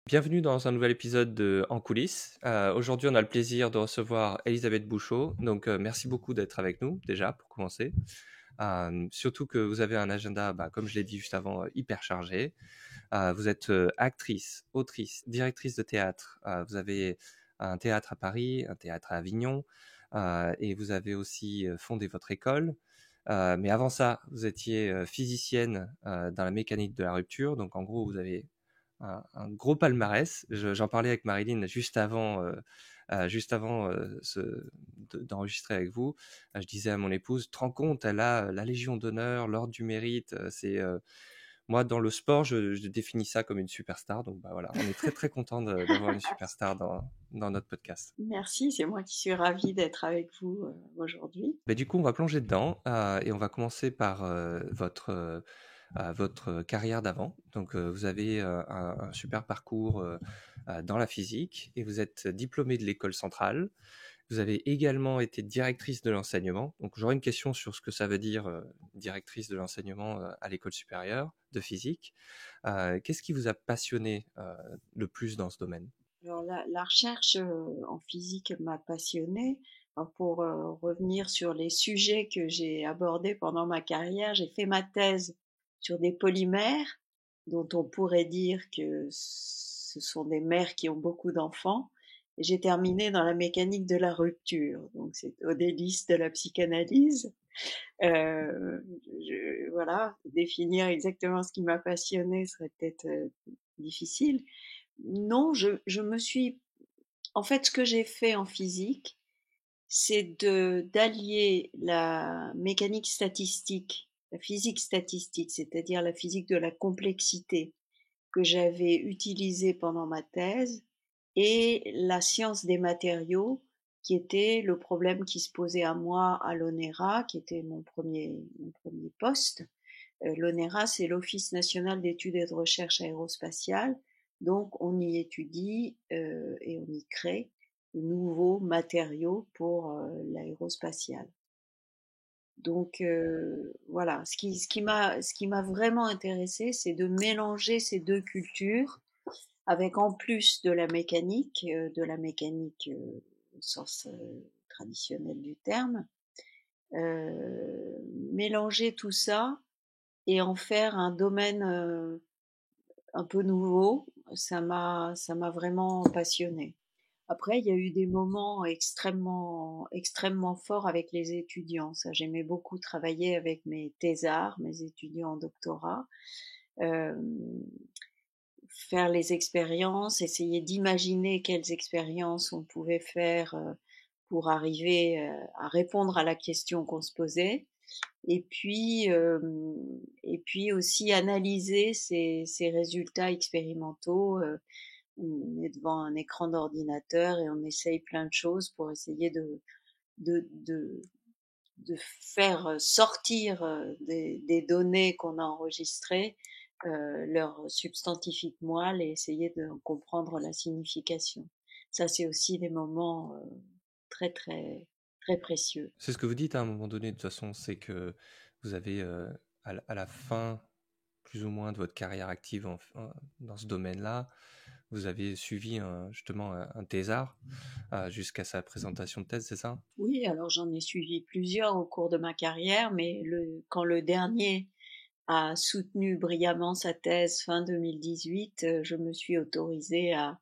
Bienvenue dans un nouvel épisode de En coulisses. Aujourd'hui, on a le plaisir de recevoir Elisabeth Bouchot. Donc, merci beaucoup d'être avec nous, déjà, pour commencer. Surtout que vous avez un agenda, comme je l'ai dit juste avant, hyper chargé. Vous êtes actrice, autrice, directrice de théâtre. Vous avez un théâtre à Paris, un théâtre à Avignon. Et vous avez aussi fondé votre école. Mais avant ça, vous étiez physicienne dans la mécanique de la rupture. Donc, en gros, vous avez un gros palmarès. J'en parlais avec Marilyn juste avant d'enregistrer avec vous. Je disais à mon épouse, tu te rends compte, elle a la Légion d'honneur, l'Ordre du Mérite. Moi, dans le sport, je définis ça comme une superstar. Donc voilà, on est très très content d'avoir une superstar dans notre podcast. Merci, c'est moi qui suis ravie d'être avec vous aujourd'hui. Du coup, on va plonger dedans et on va commencer par votre carrière d'avant. Donc, vous avez un super parcours dans la physique et vous êtes diplômée de l'école centrale. Vous avez également été directrice de l'enseignement. Donc, j'aurais une question sur ce que ça veut dire directrice de l'enseignement à l'école supérieure de physique. Qu'est-ce qui vous a passionné le plus dans ce domaine? Alors la recherche en physique m'a passionnée. Alors, pour revenir sur les sujets que j'ai abordés pendant ma carrière, j'ai fait ma thèse sur des polymères dont on pourrait dire que ce sont des mères qui ont beaucoup d'enfants. Et j'ai terminé dans la mécanique de la rupture, donc c'est au délice de la psychanalyse. Voilà, définir exactement ce qui m'a passionné serait peut-être difficile. Non, je me suis... En fait, ce que j'ai fait en physique, c'est d'allier la mécanique statistique, la physique statistique, c'est-à-dire la physique de la complexité que j'avais utilisée pendant ma thèse, et la science des matériaux, qui était le problème qui se posait à moi à l'ONERA, qui était mon premier poste. L'ONERA, c'est l'Office national d'études et de recherche aérospatiale. Donc, on y étudie et on y crée de nouveaux matériaux pour l'aérospatiale. Donc, voilà, ce qui m'a vraiment intéressé, c'est de mélanger ces deux cultures avec en plus de la mécanique au sens traditionnel du terme, mélanger tout ça et en faire un domaine un peu nouveau, ça m'a vraiment passionnée. Après, il y a eu des moments extrêmement forts avec les étudiants. Ça, j'aimais beaucoup travailler avec mes thésards, mes étudiants en doctorat, euh, faire les expériences, essayer d'imaginer quelles expériences on pouvait faire pour arriver à répondre à la question qu'on se posait. Et puis, euh, et puis aussi analyser ces résultats expérimentaux. On est devant un écran d'ordinateur et on essaye plein de choses pour essayer de, de, de faire sortir des données qu'on a enregistrées leur substantifique moelle et essayer de comprendre la signification. Ça, c'est aussi des moments très précieux. C'est ce que vous dites à un moment donné, de toute façon, c'est que vous avez, à la fin, plus ou moins, de votre carrière active dans ce domaine-là, vous avez suivi justement un thésard jusqu'à sa présentation de thèse, c'est ça? Oui, alors j'en ai suivi plusieurs au cours de ma carrière, mais quand le dernier a soutenu brillamment sa thèse fin 2018, je me suis autorisée à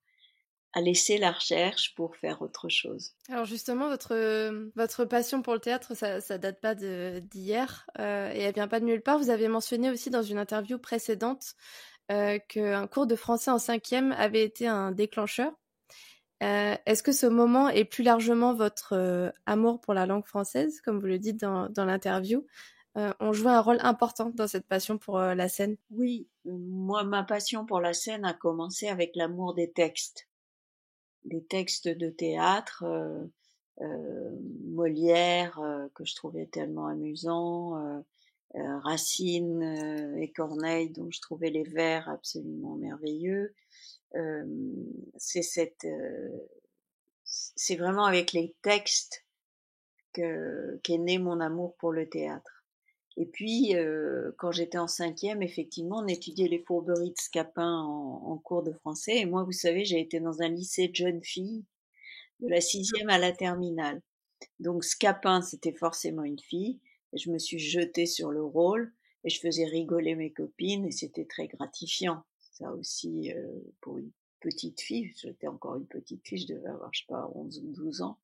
laisser la recherche pour faire autre chose. Alors justement, votre passion pour le théâtre, ça date pas d'hier et elle vient pas de nulle part. Vous avez mentionné aussi dans une interview précédente qu'un cours de français en 5e avait été un déclencheur. Est-ce que ce moment et plus largement votre amour pour la langue française, comme vous le dites dans l'interview, ont joué un rôle important dans cette passion pour la scène? Oui, moi, ma passion pour la scène a commencé avec l'amour des textes de théâtre, Molière, que je trouvais tellement amusant, Racine et Corneille, dont je trouvais les vers absolument merveilleux. Euh, c'est c'est vraiment avec les textes qu'est né mon amour pour le théâtre. Et puis, quand j'étais en 5e, effectivement, on étudiait les fourberies de Scapin en cours de français. Et moi, vous savez, j'ai été dans un lycée de jeunes filles, de la 6e à la terminale. Donc Scapin, c'était forcément une fille. Et je me suis jetée sur le rôle et je faisais rigoler mes copines et c'était très gratifiant. Ça aussi, pour une petite fille, j'étais encore une petite fille, je devais avoir, je sais pas, 11 ou 12 ans.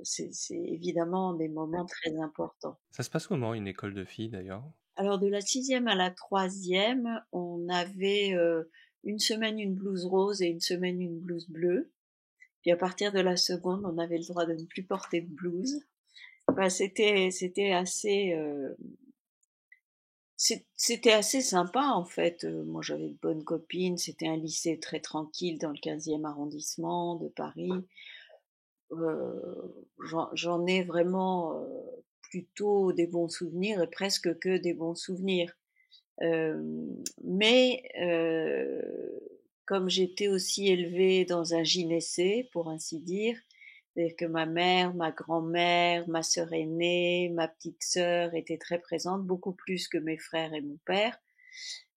C'est évidemment des moments très importants. Ça se passe comment, une école de filles, d'ailleurs? Alors de la 6e à la 3e, on avait une semaine une blouse rose et une semaine une blouse bleue. Puis à partir de la seconde, on avait le droit de ne plus porter de blouse. Enfin, c'était assez c'était assez sympa en fait. Moi j'avais de bonnes copines. C'était un lycée très tranquille dans le 15e arrondissement de Paris. J'en ai vraiment plutôt des bons souvenirs et presque que des bons souvenirs. Mais comme j'étais aussi élevée dans un gynécée, pour ainsi dire, c'est-à-dire que ma mère, ma grand-mère, ma sœur aînée, ma petite sœur étaient très présentes, beaucoup plus que mes frères et mon père.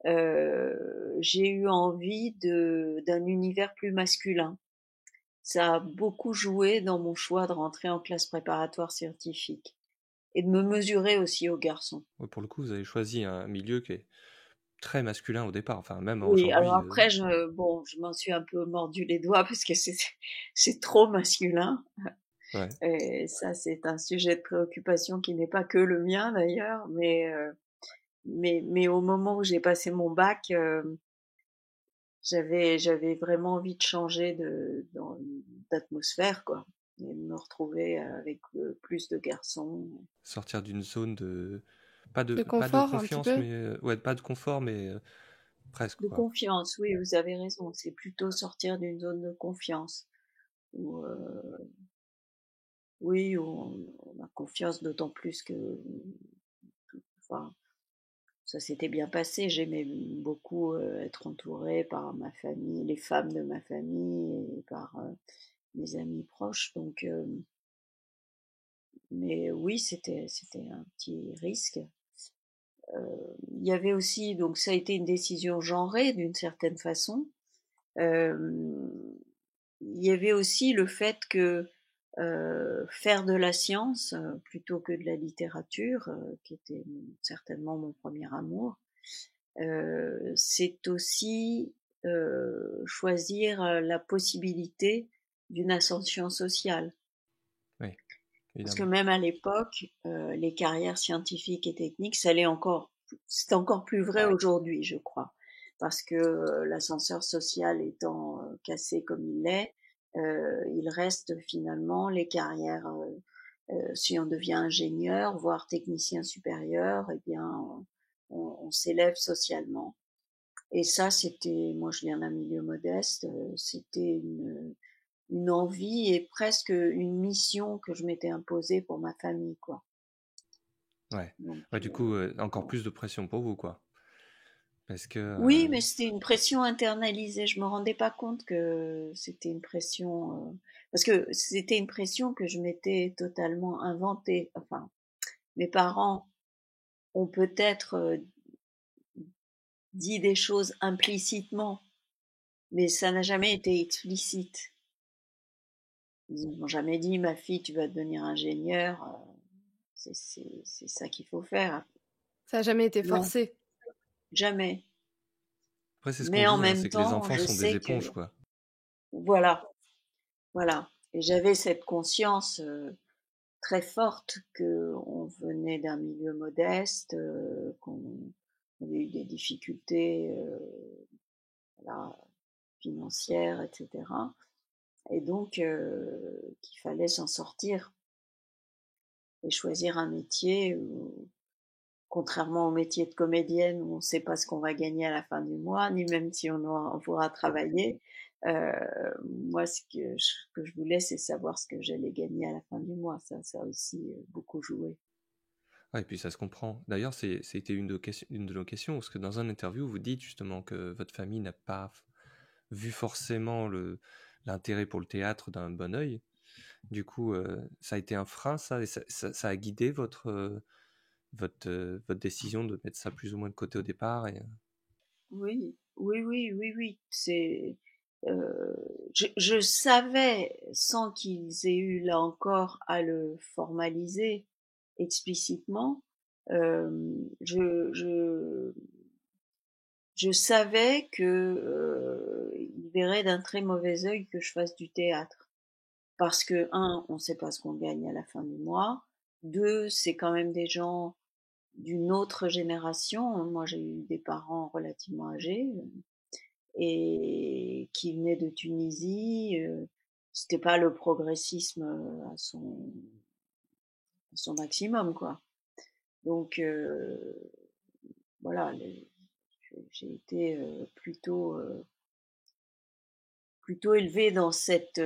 J'ai eu envie d'un univers plus masculin. Ça a beaucoup joué dans mon choix de rentrer en classe préparatoire scientifique et de me mesurer aussi aux garçons. Ouais, pour le coup, vous avez choisi un milieu qui est très masculin au départ, enfin même Oui, alors aujourd'hui. après, je m'en suis un peu mordu les doigts parce que c'est trop masculin. Ouais. Et ça, c'est un sujet de préoccupation qui n'est pas que le mien d'ailleurs, mais au moment où j'ai passé mon bac, j'avais vraiment envie de changer d'atmosphère, quoi, et de me retrouver avec plus de garçons. Sortir d'une zone de De pas de confort, un petit confiance, peu. mais ouais, pas de confort, mais presque De quoi. confiance, oui, vous avez raison. C'est plutôt sortir d'une zone de confiance. Où, oui, on a confiance d'autant plus que, enfin, ça s'était bien passé. J'aimais beaucoup être entourée par ma famille, les femmes de ma famille et par mes amis proches. Donc, mais oui, c'était un petit risque. Il y avait aussi, donc ça a été une décision genrée d'une certaine façon. Euh, il y avait aussi le fait que faire de la science plutôt que de la littérature, qui était certainement mon premier amour, c'est aussi choisir la possibilité d'une ascension sociale. Oui, Parce que évidemment. même à l'époque, les carrières scientifiques et techniques, c'est encore plus vrai aujourd'hui, je crois. Parce que l'ascenseur social étant cassé comme il l'est, il reste finalement les carrières, si on devient ingénieur, voire technicien supérieur, eh bien, on s'élève socialement. Et ça, moi je viens d'un milieu modeste, c'était une envie et presque une mission que je m'étais imposée pour ma famille, quoi. Ouais. Donc, Ouais, du coup, encore voilà. plus de pression pour vous, quoi. Parce que Oui, mais c'était une pression internalisée. Je me rendais pas compte que c'était une pression, parce que c'était une pression que je m'étais totalement inventée. Enfin, mes parents ont peut-être dit des choses implicitement, mais ça n'a jamais été explicite. Ils m'ont jamais dit, ma fille, tu vas devenir ingénieur. C'est ça qu'il faut faire. Ça n'a jamais été Non, forcé. jamais. après, c'est ce qu'on Mais en dit, hein, même c'est que les temps, enfants je sont des sais que, éponges, quoi. voilà, voilà. Et j'avais cette conscience très forte que on venait d'un milieu modeste, qu'on avait eu des difficultés, voilà, financières, etc. Et donc qu'il fallait s'en sortir et choisir un métier où, contrairement au métier de comédienne où on ne sait pas ce qu'on va gagner à la fin du mois, ni même si on pourra travailler. Euh, Moi, que je voulais, c'est savoir ce que j'allais gagner à la fin du mois. Ça a aussi beaucoup joué. Ah, et puis ça se comprend. D'ailleurs, c'était une de nos questions, parce que dans un interview, vous dites justement que votre famille n'a pas vu forcément l'intérêt pour le théâtre d'un bon œil. Du coup, ça a été un frein, ça, et ça a guidé votre décision de mettre ça plus ou moins de côté au départ Oui, oui, oui, oui, oui. Je savais, sans qu'ils aient eu là encore à le formaliser explicitement, euh, je, je, je savais que ils verraient d'un très mauvais œil que je fasse du théâtre. Parce que, on ne sait pas ce qu'on gagne à la fin du mois. Deux, c'est quand même des gens d'une autre génération. Moi, j'ai eu des parents relativement âgés et qui venaient de Tunisie. C'était pas le progressisme à son maximum, quoi. Donc, voilà, j'ai été plutôt élevée dans cette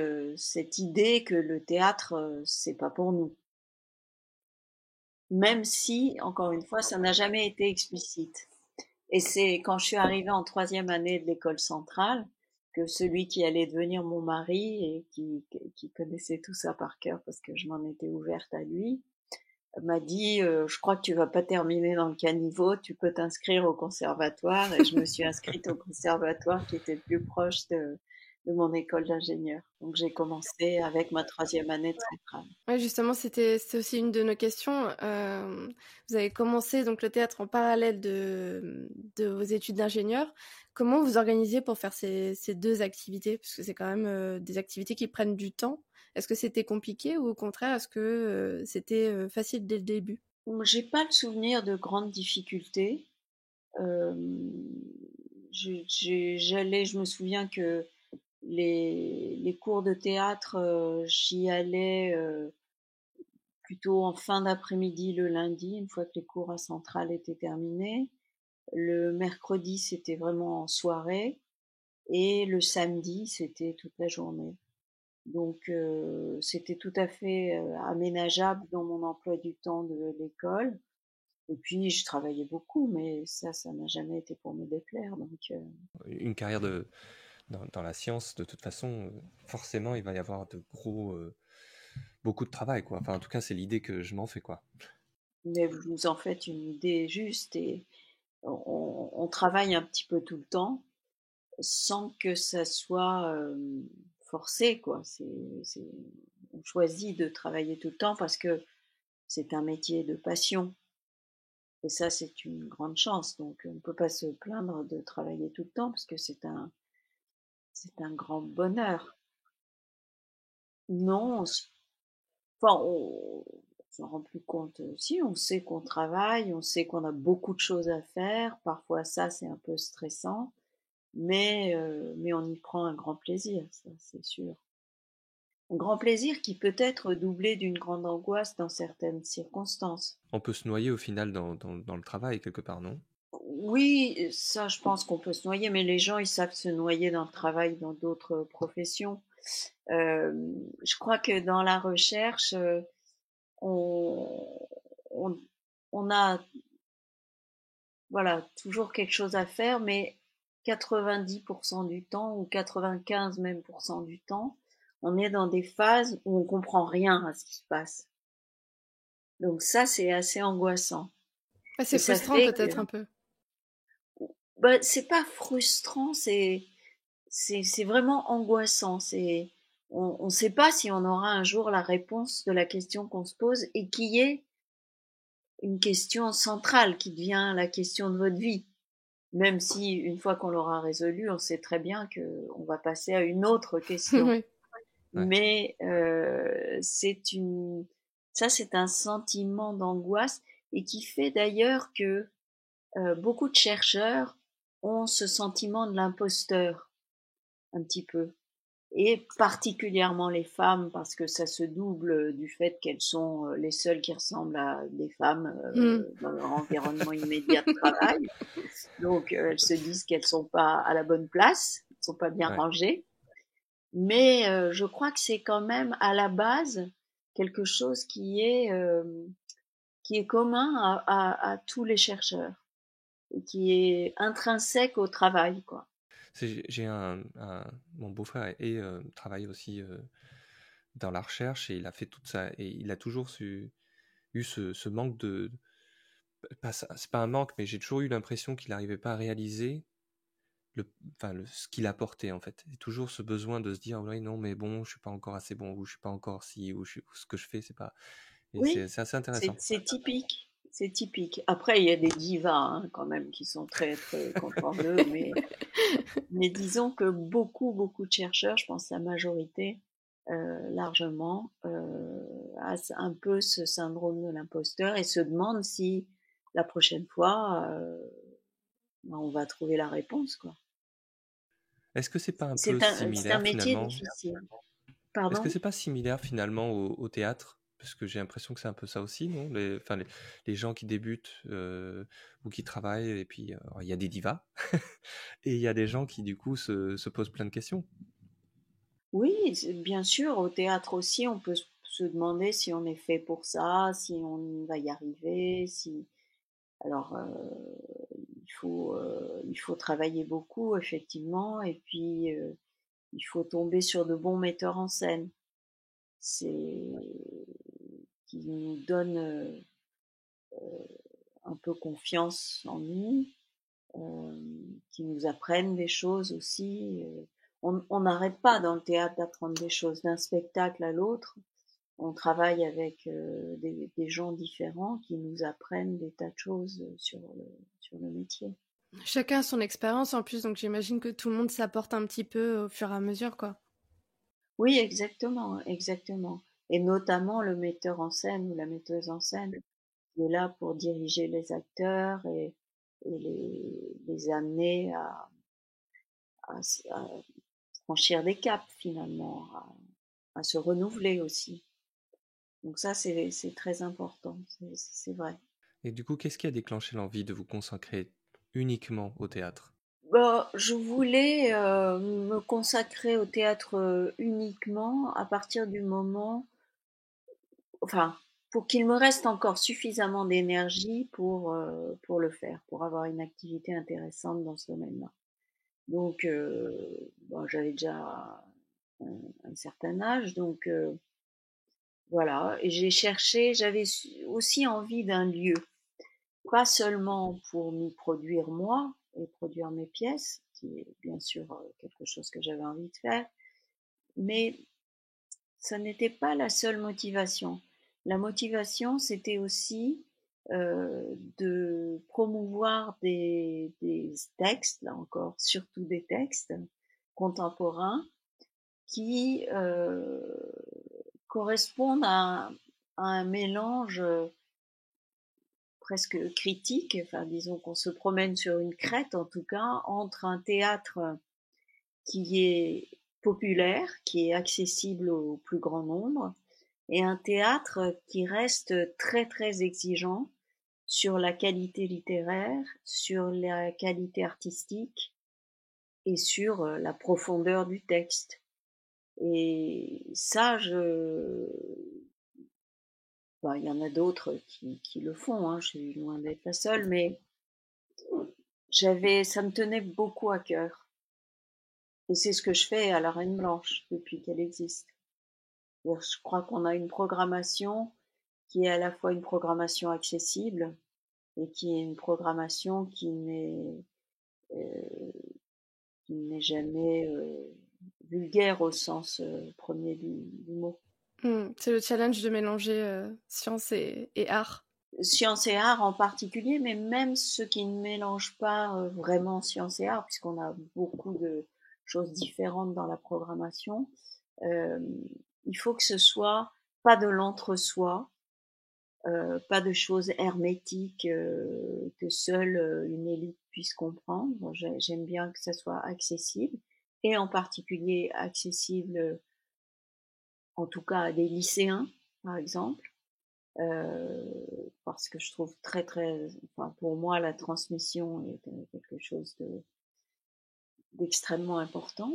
idée que le théâtre, c'est pas pour nous. Même si, encore une fois, ça n'a jamais été explicite. Et c'est quand je suis arrivée en troisième année de l'école centrale que celui qui allait devenir mon mari et qui connaissait tout ça par cœur parce que je m'en étais ouverte à lui, m'a dit je crois que tu vas pas terminer dans le caniveau, tu peux t'inscrire au conservatoire. Et je me suis inscrite au conservatoire qui était le plus proche de mon école d'ingénieur. Donc j'ai commencé avec ma troisième année de centrale. Ouais, justement, c'était aussi une de nos questions. Vous avez commencé donc le théâtre en parallèle de vos études d'ingénieur. Comment vous organisez pour faire ces deux activités? Parce que c'est quand même des activités qui prennent du temps. Est-ce que c'était compliqué ou au contraire, est-ce que c'était facile dès le début? J'ai pas le souvenir de grandes difficultés. Euh, je me souviens que les cours de théâtre, j'y allais plutôt en fin d'après-midi le lundi, une fois que les cours à Centrale étaient terminés. Le mercredi, c'était vraiment en soirée. Et le samedi, c'était toute la journée. Donc, c'était tout à fait aménageable dans mon emploi du temps de l'école. Et puis, je travaillais beaucoup, mais ça n'a jamais été pour me déplaire. Donc, une carrière dans la science, de toute façon, forcément, il va y avoir beaucoup de travail, quoi. Enfin, en tout cas, c'est l'idée que je m'en fais, quoi. mais vous en faites une idée juste et on travaille un petit peu tout le temps sans que ça soit forcé, quoi. On choisit de travailler tout le temps parce que c'est un métier de passion. Et ça, c'est une grande chance. Donc, on ne peut pas se plaindre de travailler tout le temps parce que c'est un grand bonheur. Non, enfin, on s'en rend plus compte aussi. On sait qu'on travaille, on sait qu'on a beaucoup de choses à faire. Parfois, ça, c'est un peu stressant, mais on y prend un grand plaisir, ça, c'est sûr. Un grand plaisir qui peut être doublé d'une grande angoisse dans certaines circonstances. On peut se noyer au final dans le travail, quelque part, non? Oui, ça, je pense qu'on peut se noyer, mais les gens, ils savent se noyer dans le travail, dans d'autres professions. Euh, je crois que dans la recherche, on, on, on a voilà, toujours quelque chose à faire, mais 90% du temps, ou 95 même pour cent du temps, on est dans des phases où on comprend rien à ce qui se passe. Donc ça, c'est assez angoissant. Ah, Et c'est ça frustrant fait que, peut-être un peu. bah, c'est pas frustrant, c'est vraiment angoissant. On sait pas si on aura un jour la réponse de la question qu'on se pose et qui est une question centrale, qui devient la question de votre vie. Même si, une fois qu'on l'aura résolu, on sait très bien qu'on va passer à une autre question. Oui. Ouais. Mais ça, c'est un sentiment d'angoisse et qui fait d'ailleurs que beaucoup de chercheurs ont ce sentiment de l'imposteur, un petit peu. Et particulièrement les femmes, parce que ça se double du fait qu'elles sont les seules qui ressemblent à des femmes Mm. dans leur environnement immédiat de travail. Donc, elles se disent qu'elles sont pas à la bonne place, elles sont pas bien Ouais. rangées. Mais je crois que c'est quand même à la base quelque chose qui est commun à tous les chercheurs et qui est intrinsèque au travail, quoi. J'ai mon beau-frère travaille aussi dans la recherche et il a fait toute ça et il a toujours eu ce manque c'est pas un manque, mais j'ai toujours eu l'impression qu'il n'arrivait pas à réaliser ce qu'il apportait en fait. Et toujours ce besoin de se dire oui non mais bon je suis pas encore assez bon ou je suis pas encore si ou ce que je fais c'est pas et Oui, c'est assez intéressant. c'est typique. C'est typique. Après, il y a des divas hein, quand même qui sont très très contents d'eux, mais disons que beaucoup de chercheurs, je pense la majorité, largement, a un peu ce syndrome de l'imposteur et se demandent si la prochaine fois, on va trouver la réponse, quoi. Est-ce que c'est pas un peu C'est un similaire métier finalement? difficile. Est-ce que Pardon? c'est pas similaire finalement au théâtre? Parce que j'ai l'impression que c'est un peu ça aussi, non? Les gens qui débutent ou qui travaillent, et puis il y a des divas, et il y a des gens qui du coup se posent plein de questions. Oui, bien sûr, au théâtre aussi, on peut se demander si on est fait pour ça, si on va y arriver, si. Alors, il faut travailler beaucoup, effectivement, et puis il faut tomber sur de bons metteurs en scène. C'est qui nous donnent un peu confiance en nous, qui nous apprennent des choses aussi. On n'arrête pas dans le théâtre d'apprendre des choses d'un spectacle à l'autre. On travaille avec des gens différents qui nous apprennent des tas de choses sur le métier. Chacun a son expérience en plus, donc j'imagine que tout le monde s'apporte un petit peu au fur et à mesure, quoi. Oui, exactement, exactement. Et notamment le metteur en scène ou la metteuse en scène qui est là pour diriger les acteurs et les amener à franchir des caps finalement, à se renouveler aussi. Donc ça, c'est très important, c'est vrai. Et du coup, qu'est-ce qui a déclenché l'envie de vous consacrer uniquement au théâtre? Bah, je voulais me consacrer au théâtre uniquement à partir du moment, enfin, pour qu'il me reste encore suffisamment d'énergie pour le faire, pour avoir une activité intéressante dans ce domaine-là. Donc, bon, j'avais déjà un, un certain âge, donc voilà. Et j'ai cherché, j'avais aussi envie d'un lieu, pas seulement pour m'y produire moi et produire mes pièces, qui est bien sûr quelque chose que j'avais envie de faire, mais ça n'était pas la seule motivation. La motivation, c'était aussi de promouvoir des textes, là encore, surtout des textes contemporains qui correspondent à un mélange presque critique, enfin disons qu'on se promène sur une crête en tout cas, entre un théâtre qui est populaire, qui est accessible au plus grand nombre, et un théâtre qui reste très très exigeant sur la qualité littéraire, sur la qualité artistique et sur la profondeur du texte. Et ça, il y en a d'autres qui le font, hein, je suis loin d'être la seule, mais ça me tenait beaucoup à cœur. Et c'est ce que je fais à la Reine Blanche depuis qu'elle existe. Je crois qu'on a une programmation qui est à la fois une programmation accessible et qui est une programmation euh, qui n'est jamais vulgaire au sens premier du mot. C'est le challenge de mélanger science et art. Science et art en particulier, mais même ceux qui ne mélangent pas vraiment science et art, puisqu'on a beaucoup de choses différentes dans la programmation, euh, il faut que ce soit pas de l'entre-soi, pas de choses hermétiques que seule une élite puisse comprendre. Bon, j'aime bien que ça soit accessible, et en particulier accessible, en tout cas à des lycéens, par exemple. Euh, Parce que je trouve enfin, pour moi, la transmission est quelque chose d'extrêmement important.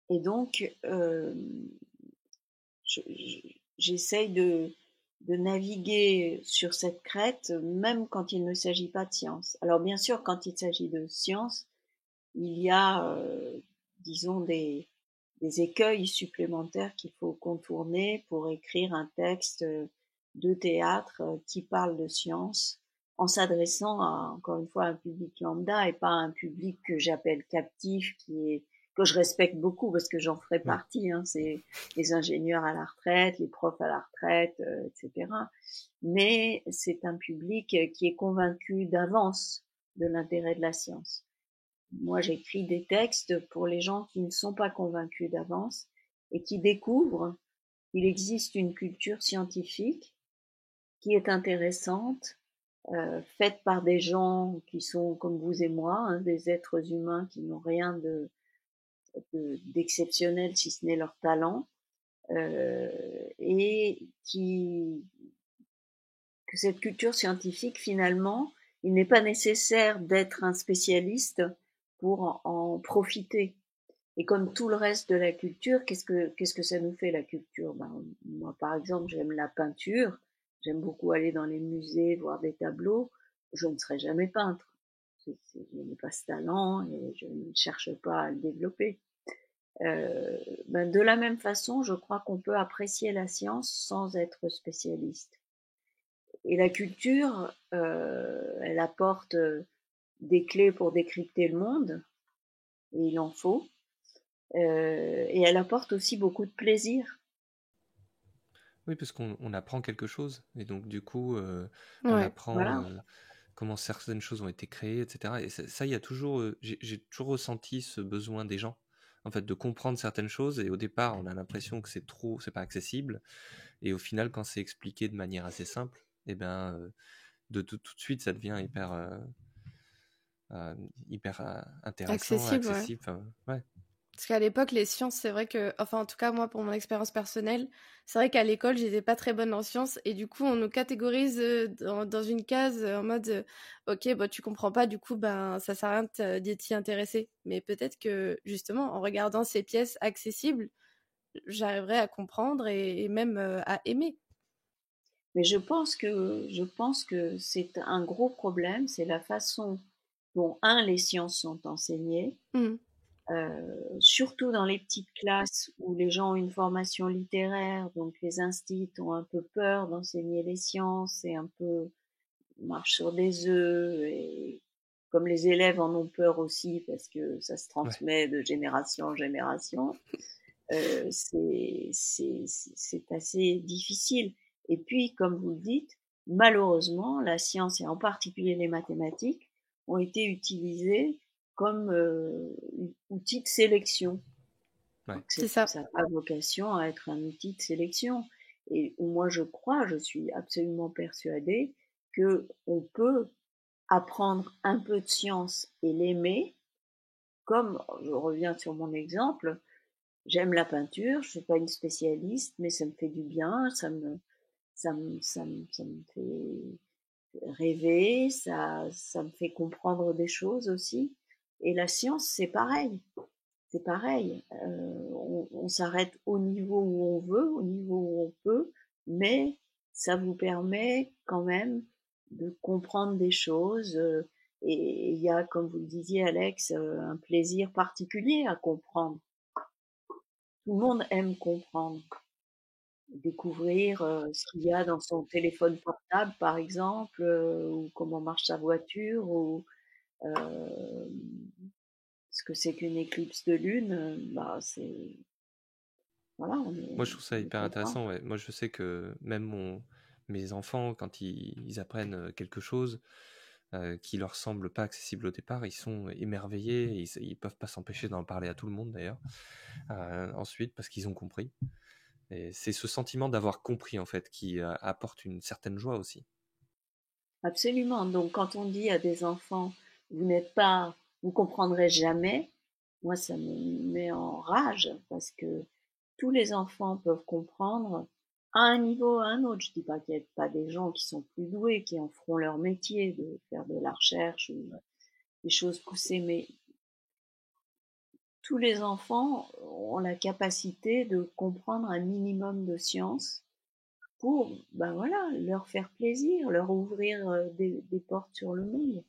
Et donc, j'essaye de naviguer sur cette crête, même quand il ne s'agit pas de science. Alors, bien sûr, quand il s'agit de science, il y a, disons, des écueils supplémentaires qu'il faut contourner pour écrire un texte de théâtre qui parle de science en s'adressant à, encore une fois, un public lambda et pas un public que j'appelle captif, que je respecte beaucoup parce que j'en ferai Oui. partie. Hein, c'est les ingénieurs à la retraite, les profs à la retraite, etc. Mais c'est un public qui est convaincu d'avance de l'intérêt de la science. Moi, j'écris des textes pour les gens qui ne sont pas convaincus d'avance et qui découvrent qu'il existe une culture scientifique qui est intéressante, faite par des gens qui sont comme vous et moi, hein, des êtres humains qui n'ont rien d'exceptionnel si ce n'est leur talent, et que cette culture scientifique, finalement, il n'est pas nécessaire d'être un spécialiste pour en profiter. Et comme tout le reste de la culture, qu'est-ce que ça nous fait la culture? Moi, par exemple, j'aime la peinture, j'aime beaucoup aller dans les musées, voir des tableaux. Je ne serai jamais peintre. Je n'ai pas ce talent et je ne cherche pas à le développer. De la même façon, je crois qu'on peut apprécier la science sans être spécialiste. Et la culture, elle apporte des clés pour décrypter le monde, et il en faut. Et elle apporte aussi beaucoup de plaisir. Oui, parce qu'on apprend quelque chose, et donc du coup, on Ouais. apprend Voilà. comment certaines choses ont été créées, etc. Et ça, il y a toujours, j'ai toujours ressenti ce besoin des gens, en fait, de comprendre certaines choses. Et au départ, on a l'impression que c'est pas accessible, et au final, quand c'est expliqué de manière assez simple, et ben, tout de suite, ça devient hyper intéressant, Accessible, ouais. accessible. Enfin, ouais. Parce qu'à l'époque, les sciences, c'est vrai que, enfin, en tout cas, moi, pour mon expérience personnelle, c'est vrai qu'à l'école, j'étais pas très bonne en sciences et du coup, on nous catégorise dans une case en mode, ok, bah, tu comprends pas, du coup, ben, ça sert à rien de t'y intéresser. Mais peut-être que, justement, en regardant ces pièces accessibles, j'arriverai à comprendre et même à aimer. Mais je pense que c'est un gros problème, c'est la façon dont, les sciences sont enseignées, Mm. surtout dans les petites classes où les gens ont une formation littéraire, donc les instituts ont un peu peur d'enseigner les sciences et un peu marchent sur des œufs, et comme les élèves en ont peur aussi parce que ça se Ouais. transmet de génération en génération, c'est assez difficile. Et puis, comme vous le dites, malheureusement, la science et en particulier les mathématiques ont été utilisées comme outil de sélection. Ouais. Donc, C'est ça. ça n'a pas vocation à être un outil de sélection. Et moi, je suis absolument persuadée que on peut apprendre un peu de science et l'aimer, comme je reviens sur mon exemple. J'aime la peinture, je suis pas une spécialiste, mais ça me fait du bien, ça me fait rêver, ça me fait comprendre des choses aussi. Et la science, c'est pareil. On s'arrête au niveau où on veut, au niveau où on peut, mais ça vous permet quand même de comprendre des choses. Et il y a, comme vous le disiez, Alex, un plaisir particulier à comprendre. Tout le monde aime comprendre, découvrir ce qu'il y a dans son téléphone portable, par exemple, ou comment marche sa voiture, ou euh, ce que c'est qu'une éclipse de lune. C'est voilà, Moi, je trouve ça on est hyper content. intéressant. Ouais. Moi, je sais que même mes enfants, quand ils apprennent quelque chose qui leur semble pas accessible au départ, ils sont émerveillés. Et ils peuvent pas s'empêcher d'en parler à tout le monde, d'ailleurs. Ensuite, parce qu'ils ont compris. Et c'est ce sentiment d'avoir compris, en fait, qui apporte une certaine joie aussi. Absolument. Donc, quand on dit à des enfants, vous n'êtes pas, vous comprendrez jamais, moi, ça me met en rage parce que tous les enfants peuvent comprendre à un niveau ou à un autre. Je dis pas qu'il n'y a pas des gens qui sont plus doués, qui en feront leur métier de faire de la recherche ou des choses poussées, mais tous les enfants ont la capacité de comprendre un minimum de science pour, ben voilà, leur faire plaisir, leur ouvrir des portes sur le monde.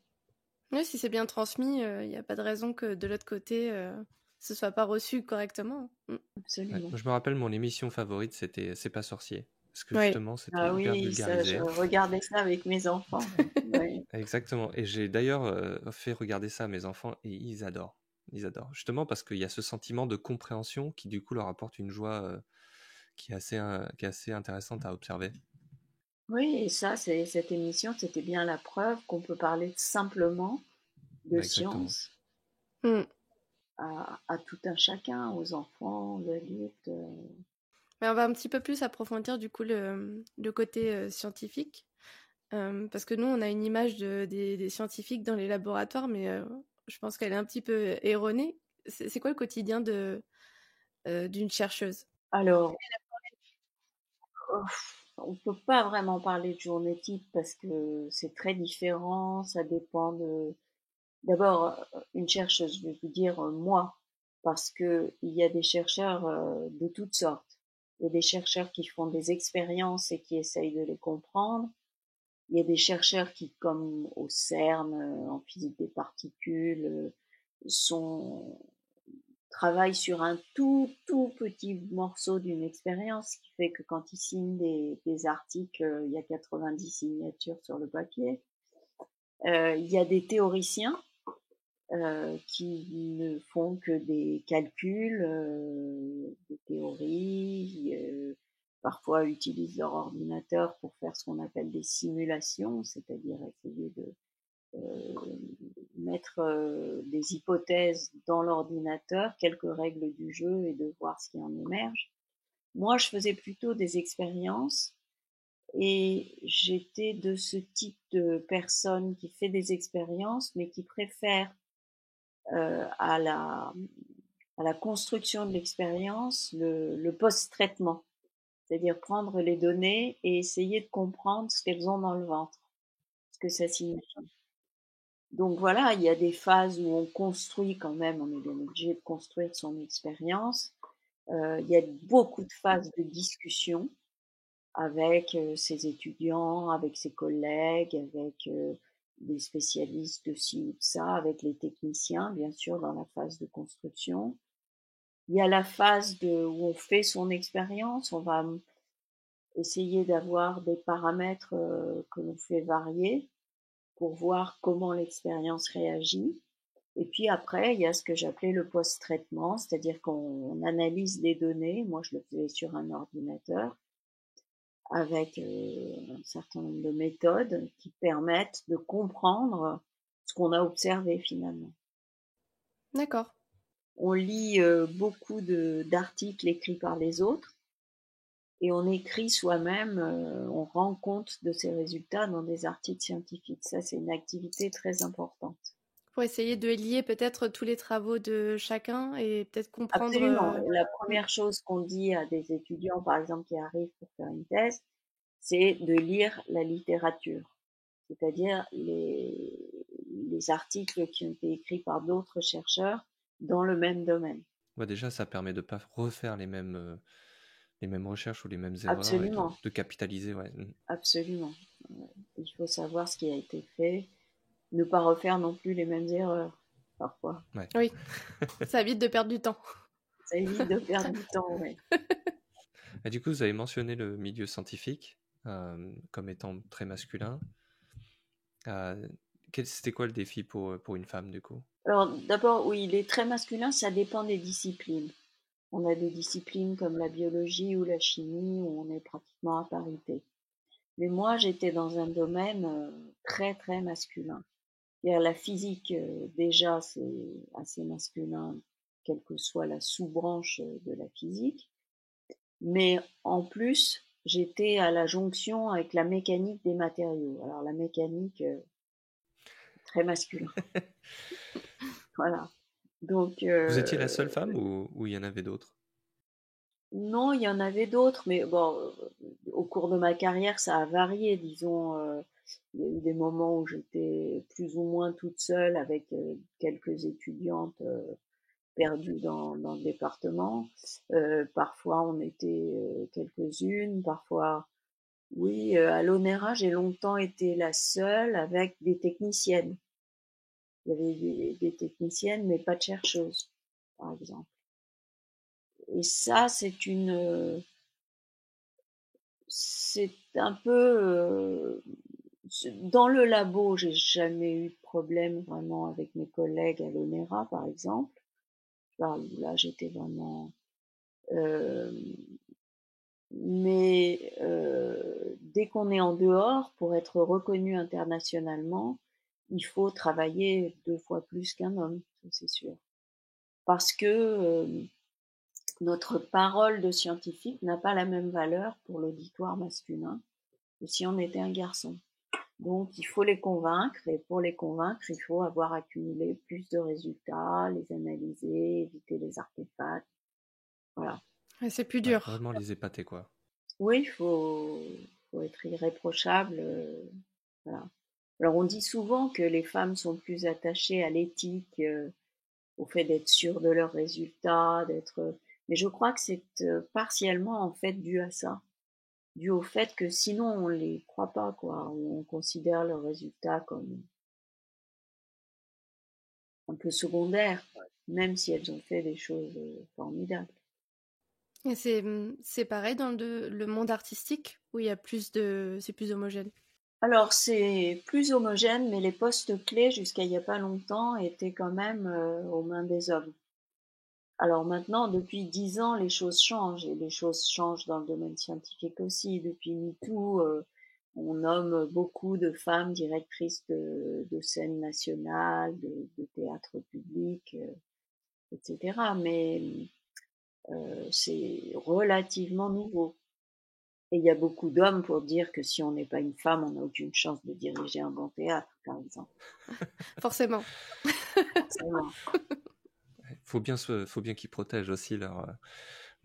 Oui, si c'est bien transmis, il n'y a pas de raison que de l'autre côté, ce soit pas reçu correctement. Mm. Ouais. Absolument. Moi, je me rappelle, mon émission favorite, c'était C'est pas sorcier. parce que Oui. justement, c'était Ah hyper oui, ça, je vulgarisé. regardais ça avec mes enfants. Ouais. Exactement. Et j'ai d'ailleurs fait regarder ça à mes enfants et ils adorent. Ils adorent. Justement parce qu'il y a ce sentiment de compréhension qui, du coup, leur apporte une joie qui est assez intéressante à observer. Oui, et ça, cette émission, c'était bien la preuve qu'on peut parler simplement de Exactement. science Mm. à tout un chacun, aux enfants, aux adultes. Mais on va un petit peu plus approfondir du coup le côté scientifique. Parce que nous, on a une image des scientifiques dans les laboratoires, mais je pense qu'elle est un petit peu erronée. C'est quoi le quotidien d'une chercheuse? Alors, on ne peut pas vraiment parler de journée type parce que c'est très différent, ça dépend de... D'abord, une chercheuse, je vais vous dire moi, parce que il y a des chercheurs de toutes sortes. Il y a des chercheurs qui font des expériences et qui essayent de les comprendre. Il y a des chercheurs qui, comme au CERN, en physique des particules, sont travaillent sur un tout petit morceau d'une expérience, ce qui fait que quand ils signent des articles, il y a 90 signatures sur le papier. Il y a des théoriciens qui ne font que des calculs, des théories, parfois utilisent leur ordinateur pour faire ce qu'on appelle des simulations, c'est-à-dire essayer de mettre des hypothèses dans l'ordinateur, quelques règles du jeu et de voir ce qui en émerge. Moi, je faisais plutôt des expériences et j'étais de ce type de personne qui fait des expériences mais qui préfère euh, à, la, à la construction de l'expérience le post-traitement, c'est-à-dire prendre les données et essayer de comprendre ce qu'elles ont dans le ventre, ce que ça signifie. Donc voilà, il y a des phases où on construit quand même, on est bien obligé de construire son expérience. Il y a beaucoup de phases de discussion avec ses étudiants, avec ses collègues, avec des spécialistes de ci ou de ça, avec les techniciens, bien sûr, dans la phase de construction. Il y a la phase où on fait son expérience, on va essayer d'avoir des paramètres que l'on fait varier pour voir comment l'expérience réagit. Et puis après, il y a ce que j'appelais le post-traitement, c'est-à-dire qu'on analyse les données. Moi, je le faisais sur un ordinateur avec un certain nombre de méthodes qui permettent de comprendre ce qu'on a observé finalement. D'accord. On lit beaucoup d'articles écrits par les autres et on écrit soi-même, on rend compte de ces résultats dans des articles scientifiques. Ça, c'est une activité très importante. Pour essayer de lier peut-être tous les travaux de chacun et peut-être comprendre. Absolument. La première chose qu'on dit à des étudiants, par exemple, qui arrivent pour faire une thèse, c'est de lire la littérature, c'est-à-dire les articles qui ont été écrits par d'autres chercheurs dans le même domaine. Bah, déjà, ça permet de ne pas refaire les mêmes recherches ou les mêmes erreurs et Absolument, de capitaliser. Ouais. absolument. Il faut savoir ce qui a été fait, ne pas refaire non plus les mêmes erreurs, parfois. Ouais. Oui, ça évite de perdre du temps. Ça évite de perdre du temps, oui. Et du coup, vous avez mentionné le milieu scientifique comme étant très masculin. C'était quoi le défi pour une femme, du coup? Alors, d'abord, oui, il est très masculin, ça dépend des disciplines. On a des disciplines comme la biologie ou la chimie où on est pratiquement à parité. Mais moi, j'étais dans un domaine très, très masculin. Et à la physique, déjà, c'est assez masculin, quelle que soit la sous-branche de la physique. Mais en plus, j'étais à la jonction avec la mécanique des matériaux. Alors, la mécanique, très masculin. Voilà. Donc, Vous étiez la seule femme ou il y en avait d'autres? non, il y en avait d'autres, mais bon, au cours de ma carrière, ça a varié, disons. Il y a eu des moments où j'étais plus ou moins toute seule avec quelques étudiantes perdues dans le département. Parfois, on était quelques-unes. Parfois, oui, à l'ONERA, j'ai longtemps été la seule avec des techniciennes. Il y avait des techniciennes, mais pas de chercheuses, par exemple. Et ça, c'est un peu dans le labo, j'ai jamais eu de problème vraiment avec mes collègues à l'ONERA, par exemple. Là, j'étais vraiment. euh, mais dès qu'on est en dehors, pour être reconnu internationalement, il faut travailler 2 fois plus qu'un homme, ça, c'est sûr. Parce que notre parole de scientifique n'a pas la même valeur pour l'auditoire masculin que si on était un garçon. Donc, il faut les convaincre, et pour les convaincre, il faut avoir accumulé plus de résultats, les analyser, éviter les artefacts. Voilà. Ouais, c'est plus Ouais, dur. vraiment les épater, quoi. Oui, faut être irréprochable. Voilà. Alors, on dit souvent que les femmes sont plus attachées à l'éthique, au fait d'être sûres de leurs résultats, mais je crois que c'est partiellement en fait dû à ça, dû au fait que sinon on les croit pas, quoi. On considère leurs résultats comme un peu secondaires, même si elles ont fait des choses formidables. Et c'est pareil dans le monde artistique où il y a c'est plus homogène. Alors c'est plus homogène, mais les postes clés jusqu'à il y a pas longtemps étaient quand même aux mains des hommes. Alors maintenant, depuis 10 ans, les choses changent, et les choses changent dans le domaine scientifique aussi. Depuis MeToo, on nomme beaucoup de femmes directrices de scènes nationales, de théâtre public, etc. Mais c'est relativement nouveau. Et il y a beaucoup d'hommes pour dire que si on n'est pas une femme, on n'a aucune chance de diriger un bon théâtre, par exemple. Forcément. Forcément. Faut bien qu'ils protègent aussi leur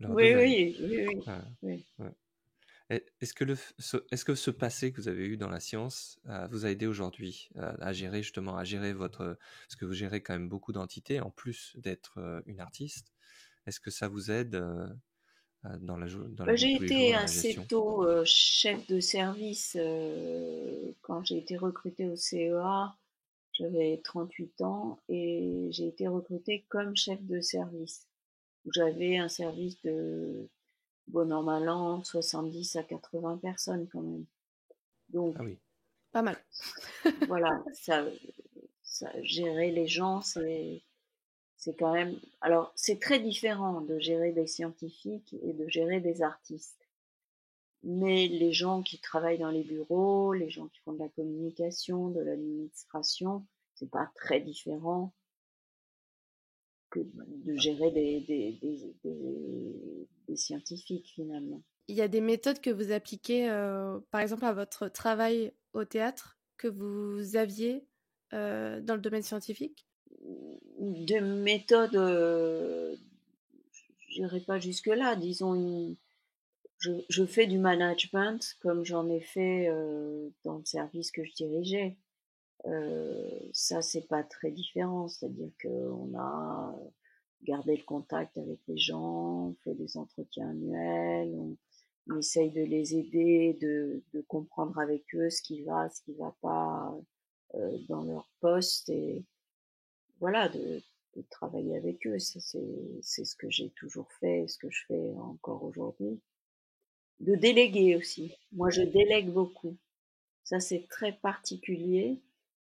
Oui, domaine. oui, oui, oui, Ouais, oui. ouais. Est-ce que ce passé que vous avez eu dans la science vous a aidé aujourd'hui à gérer justement, parce que vous gérez quand même beaucoup d'entités en plus d'être une artiste. Est-ce que ça vous aide dans la vie de J'ai tous les jours, été dans la assez gestion? tôt chef de service quand j'ai été recrutée au CEA. J'avais 38 ans et j'ai été recrutée comme chef de service. J'avais un service de bon an mal an, 70 à 80 personnes quand même. Donc Ah oui, Pas mal. voilà, gérer les gens, c'est quand même. Alors c'est très différent de gérer des scientifiques et de gérer des artistes. Mais les gens qui travaillent dans les bureaux, les gens qui font de la communication, de l'administration, c'est pas très différent que de gérer des scientifiques finalement. Il y a des méthodes que vous appliquez, par exemple, à votre travail au théâtre que vous aviez dans le domaine scientifique? De méthodes, j'irai pas jusque-là, disons, je fais du management comme j'en ai fait dans le service que je dirigeais. Ça, c'est pas très différent, c'est-à-dire qu'on a gardé le contact avec les gens, on fait des entretiens annuels, on essaye de les aider, de comprendre avec eux ce qui va pas dans leur poste, et voilà, de travailler avec eux. C'est ce que j'ai toujours fait et ce que je fais encore aujourd'hui. De déléguer aussi. Moi, je délègue beaucoup. Ça, c'est très particulier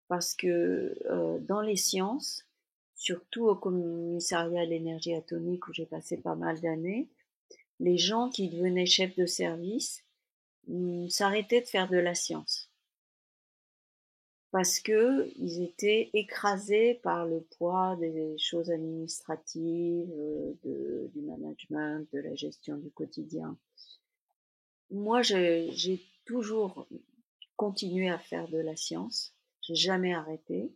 parce que dans les sciences, surtout au commissariat à l'énergie atomique où j'ai passé pas mal d'années, les gens qui devenaient chefs de service s'arrêtaient de faire de la science parce que ils étaient écrasés par le poids des choses administratives, du management, de la gestion du quotidien. Moi, j'ai toujours continué à faire de la science. J'ai jamais arrêté.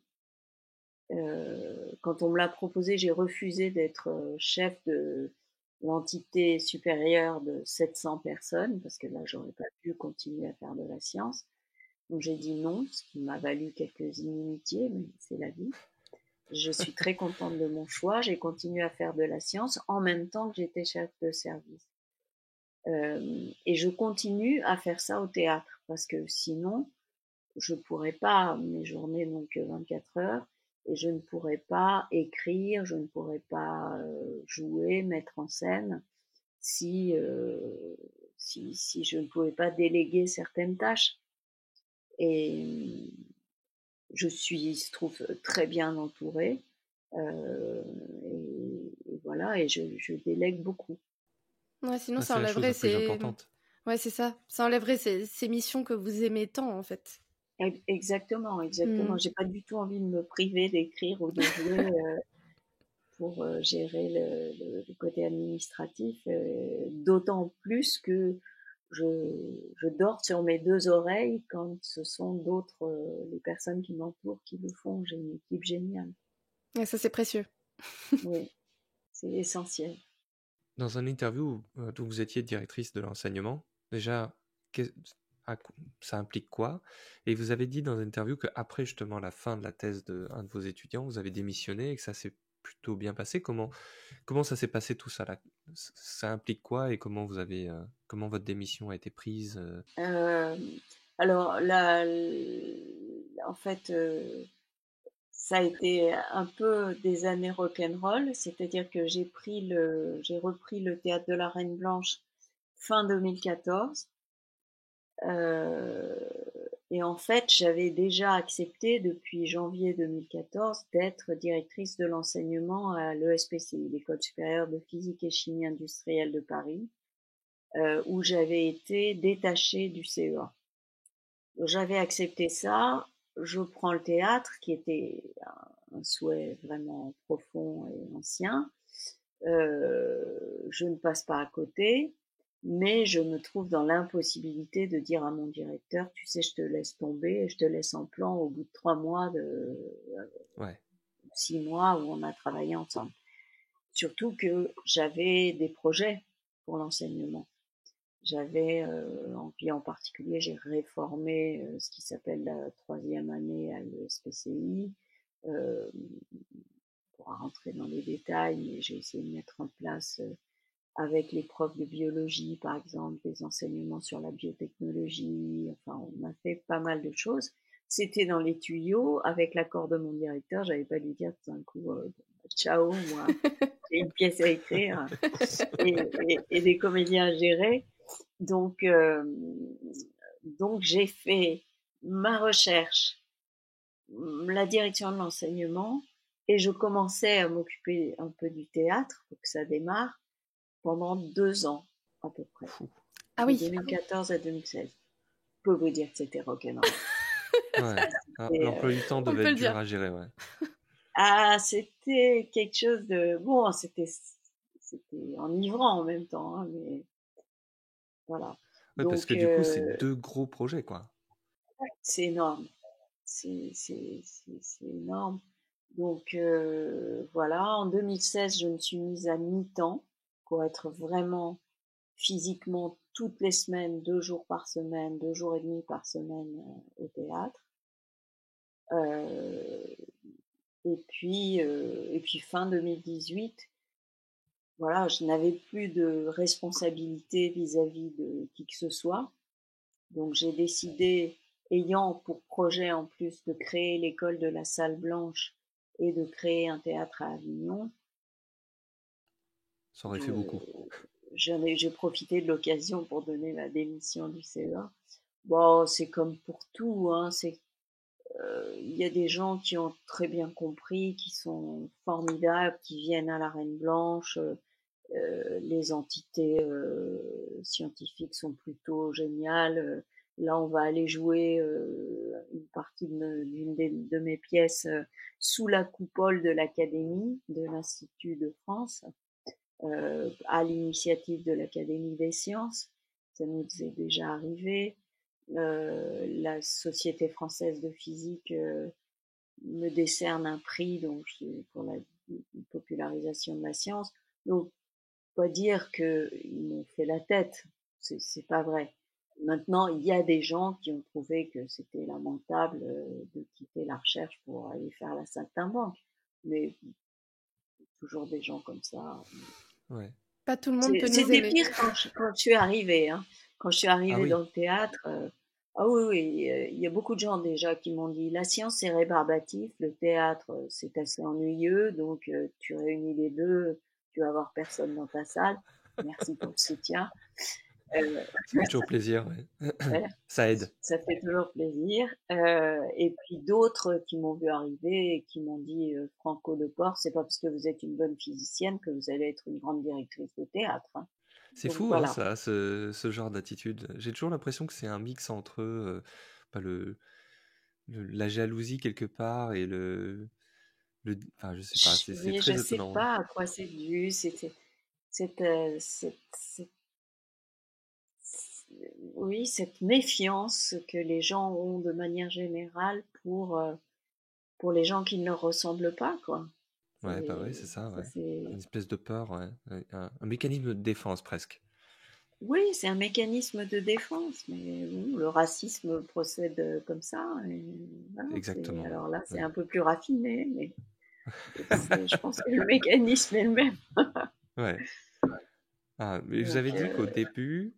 Quand on me l'a proposé, j'ai refusé d'être chef de l'entité supérieure de 700 personnes, parce que là, j'aurais pas pu continuer à faire de la science. Donc j'ai dit non, ce qui m'a valu quelques inimitiés, mais c'est la vie. Je suis très contente de mon choix. J'ai continué à faire de la science en même temps que j'étais chef de service. Et je continue à faire ça au théâtre, parce que sinon, je pourrais pas, mes journées n'ont que 24 heures, et je ne pourrais pas écrire, je ne pourrais pas jouer, mettre en scène si si je ne pouvais pas déléguer certaines tâches. Et il se trouve très bien entourée. Et voilà, et je délègue beaucoup. Ouais, sinon ça C'est la chose enlèverait la plus importante. Ouais, c'est ça. Ça enlèverait ces missions que vous aimez tant, en fait. Exactement. Mm. J'ai pas du tout envie de me priver d'écrire ou de jouer pour gérer le côté administratif, d'autant plus que je dors sur mes deux oreilles quand ce sont d'autres, les personnes qui m'entourent qui le font. J'ai une équipe géniale. Ouais, ça, c'est précieux. Oui, c'est essentiel. Dans un interview où vous étiez directrice de l'enseignement, déjà, ça implique quoi? Et vous avez dit dans l'interview qu'après justement la fin de la thèse d'un de vos étudiants, vous avez démissionné et que ça s'est plutôt bien passé. Comment ça s'est passé tout ça là? Ça implique quoi et comment votre démission a été prise? Euh, alors là, en fait, ça a été un peu des années rock'n'roll, c'est-à-dire que j'ai repris le théâtre de la Reine Blanche fin 2014. Euh, et en fait, j'avais déjà accepté depuis janvier 2014 d'être directrice de l'enseignement à l'ESPCI, l'École supérieure de physique et chimie industrielle de Paris, où j'avais été détachée du CEA. Donc, j'avais accepté ça, je prends le théâtre, qui était un souhait vraiment profond et ancien. Je ne passe pas à côté, mais je me trouve dans l'impossibilité de dire à mon directeur, tu sais, je te laisse tomber, je te laisse en plan au bout de 3 mois, Ouais. 6 mois où on a travaillé ensemble. Surtout que j'avais des projets pour l'enseignement. J'avais, en particulier, j'ai réformé ce qui s'appelle la 3e année à l'ESPCI. Pour rentrer dans les détails, mais j'ai essayé de mettre en place avec les profs de biologie, par exemple, des enseignements sur la biotechnologie. Enfin, on a fait pas mal de choses. C'était dans les tuyaux. Avec l'accord de mon directeur, j'avais pas lui dire tout d'un coup, ciao, moi, j'ai une pièce à écrire et des comédiens à gérer. Donc j'ai fait ma recherche, la direction de l'enseignement, et je commençais à m'occuper un peu du théâtre pour que ça démarre pendant 2 ans à peu près, Ah de oui. 2014 à 2016. Je peux vous dire que c'était rock'n'roll. Ouais. L'emploi du temps On devait peut être le dur dire. à gérer, ouais. Ah, c'était quelque chose de bon, c'était enivrant en même temps, hein, mais voilà. Ouais, parce que Donc du coup, c'est 2 gros projets, quoi. c'est énorme, c'est énorme. Donc voilà, en 2016, je me suis mise à mi-temps pour être vraiment physiquement toutes les semaines, 2 jours par semaine, 2 jours et demi par semaine au théâtre. Et puis fin 2018, voilà, je n'avais plus de responsabilité vis-à-vis de qui que ce soit. Donc j'ai décidé, ayant pour projet en plus de créer l'école de la Salle Blanche et de créer un théâtre à Avignon, Ça aurait fait beaucoup. j'ai profité de l'occasion pour donner la démission du CEA. Bon, c'est comme pour tout, hein, il y a des gens qui ont très bien compris, qui sont formidables, qui viennent à la Reine Blanche. Les entités scientifiques sont plutôt géniales. Là, on va aller jouer une partie d'une de mes pièces sous la coupole de l'Académie, de l'Institut de France, à l'initiative de l'Académie des sciences. Ça nous est déjà arrivé. La Société française de physique me décerne un prix donc, pour la popularisation de la science. Donc, pas dire qu'ils m'ont fait la tête, c'est pas vrai. Maintenant, il y a des gens qui ont trouvé que c'était lamentable de quitter la recherche pour aller faire la saltimbanque. Mais toujours des gens comme ça. Ouais. Pas tout le monde peut nous C'était aimer. pire quand je suis arrivée. Hein. Quand je suis Ah arrivée oui. dans le théâtre, ah oui, oui, il y a beaucoup de gens déjà qui m'ont dit la science c'est rébarbatif, le théâtre c'est assez ennuyeux, donc tu réunis les deux, tu vas avoir personne dans ta salle. Merci pour le soutien. Ça fait toujours plaisir, ouais. Voilà, Ça aide. ça fait toujours plaisir. Et puis d'autres qui m'ont vu arriver et qui m'ont dit Franco Leport, c'est pas parce que vous êtes une bonne physicienne que vous allez être une grande directrice de théâtre. Hein. C'est Donc fou, hein, voilà. ça, ce genre d'attitude. J'ai toujours l'impression que c'est un mix entre pas la jalousie quelque part et enfin, je sais pas, c'est Oui, je très sais étonnant. pas à quoi c'est dû. Cette, oui, cette méfiance que les gens ont de manière générale pour les gens qui ne leur ressemblent pas, quoi. Ouais, bah ouais, c'est ça, ouais. C'est Une espèce de peur, ouais. Un mécanisme de défense presque. oui, c'est un mécanisme de défense, mais bon, le racisme procède comme ça. Et voilà, Exactement, alors là, c'est ouais. un peu plus raffiné, mais je pense que le mécanisme est le même. Ouais. Ah, mais vous Donc, avez dit qu'au début,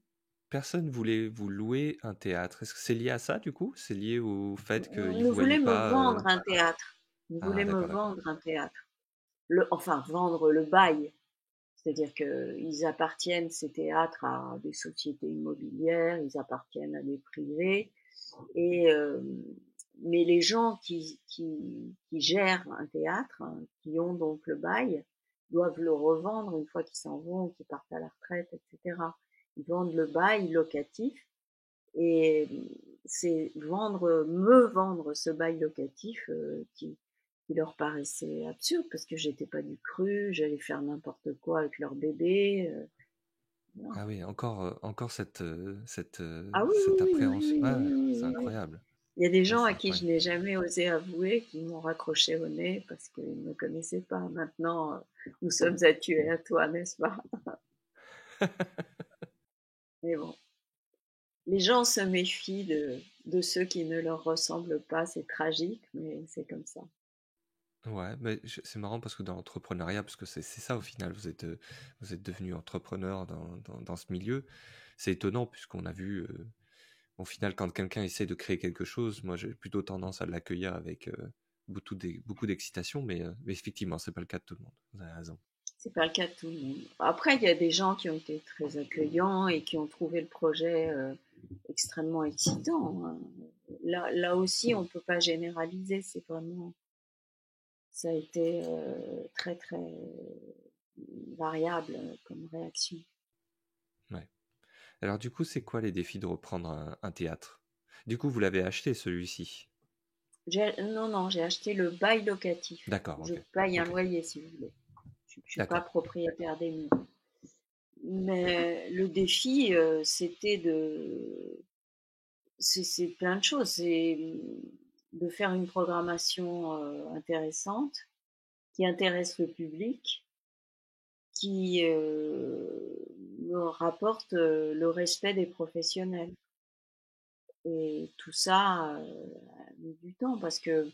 personne voulait vous louer un théâtre. Est-ce que c'est lié à ça, du coup? C'est lié au fait qu'ils on vous voyaient voulait me pas vendre un théâtre. On Ah, voulait me d'accord, d'accord. vendre un théâtre. Enfin, vendre le bail. C'est-à-dire qu'ils appartiennent, ces théâtres, à des sociétés immobilières, ils appartiennent à des privés. Et, mais les gens qui gèrent un théâtre, hein, qui ont donc le bail, doivent le revendre une fois qu'ils s'en vont, qu'ils partent à la retraite, etc. Ils vendent le bail locatif et c'est me vendre ce bail locatif qui leur paraissait absurde parce que j'étais pas du cru, j'allais faire n'importe quoi avec leur bébé. Non. Ah oui, encore Ah oui, cette oui, oui, oui, appréhension. oui, Ouais, oui, oui, c'est oui, oui. incroyable. Il y a des Ouais, gens c'est à qui je incroyable. n'ai jamais osé avouer qu'ils m'ont raccroché au nez parce qu'ils ne me connaissaient pas. Maintenant, nous sommes à tu et à toi, n'est-ce pas? Mais bon, les gens se méfient de ceux qui ne leur ressemblent pas. C'est tragique, mais c'est comme ça. Ouais, mais c'est marrant parce que dans l'entrepreneuriat, parce que c'est ça au final, vous êtes devenu entrepreneur dans ce milieu. C'est étonnant puisqu'on a vu, au final, quand quelqu'un essaie de créer quelque chose, moi j'ai plutôt tendance à l'accueillir avec beaucoup d'excitation, mais effectivement, c'est pas le cas de tout le monde. Vous avez raison. C'est pas le cas de tout le monde. Après, il y a des gens qui ont été très accueillants et qui ont trouvé le projet extrêmement excitant. Hein. Là aussi, on ne peut pas généraliser. C'est vraiment, ça a été très très variable comme réaction. Ouais. Alors du coup, c'est quoi les défis de reprendre un théâtre? Du coup, vous l'avez acheté celui-ci. Non, non, j'ai acheté le bail locatif. D'accord, Je ok. paye un Ok. loyer, si vous voulez. Je ne suis pas D'accord. propriétaire des murs. Mais le défi, c'est plein de choses. C'est de faire une programmation intéressante, qui intéresse le public, qui me rapporte le respect des professionnels. Et tout ça a mis du temps parce que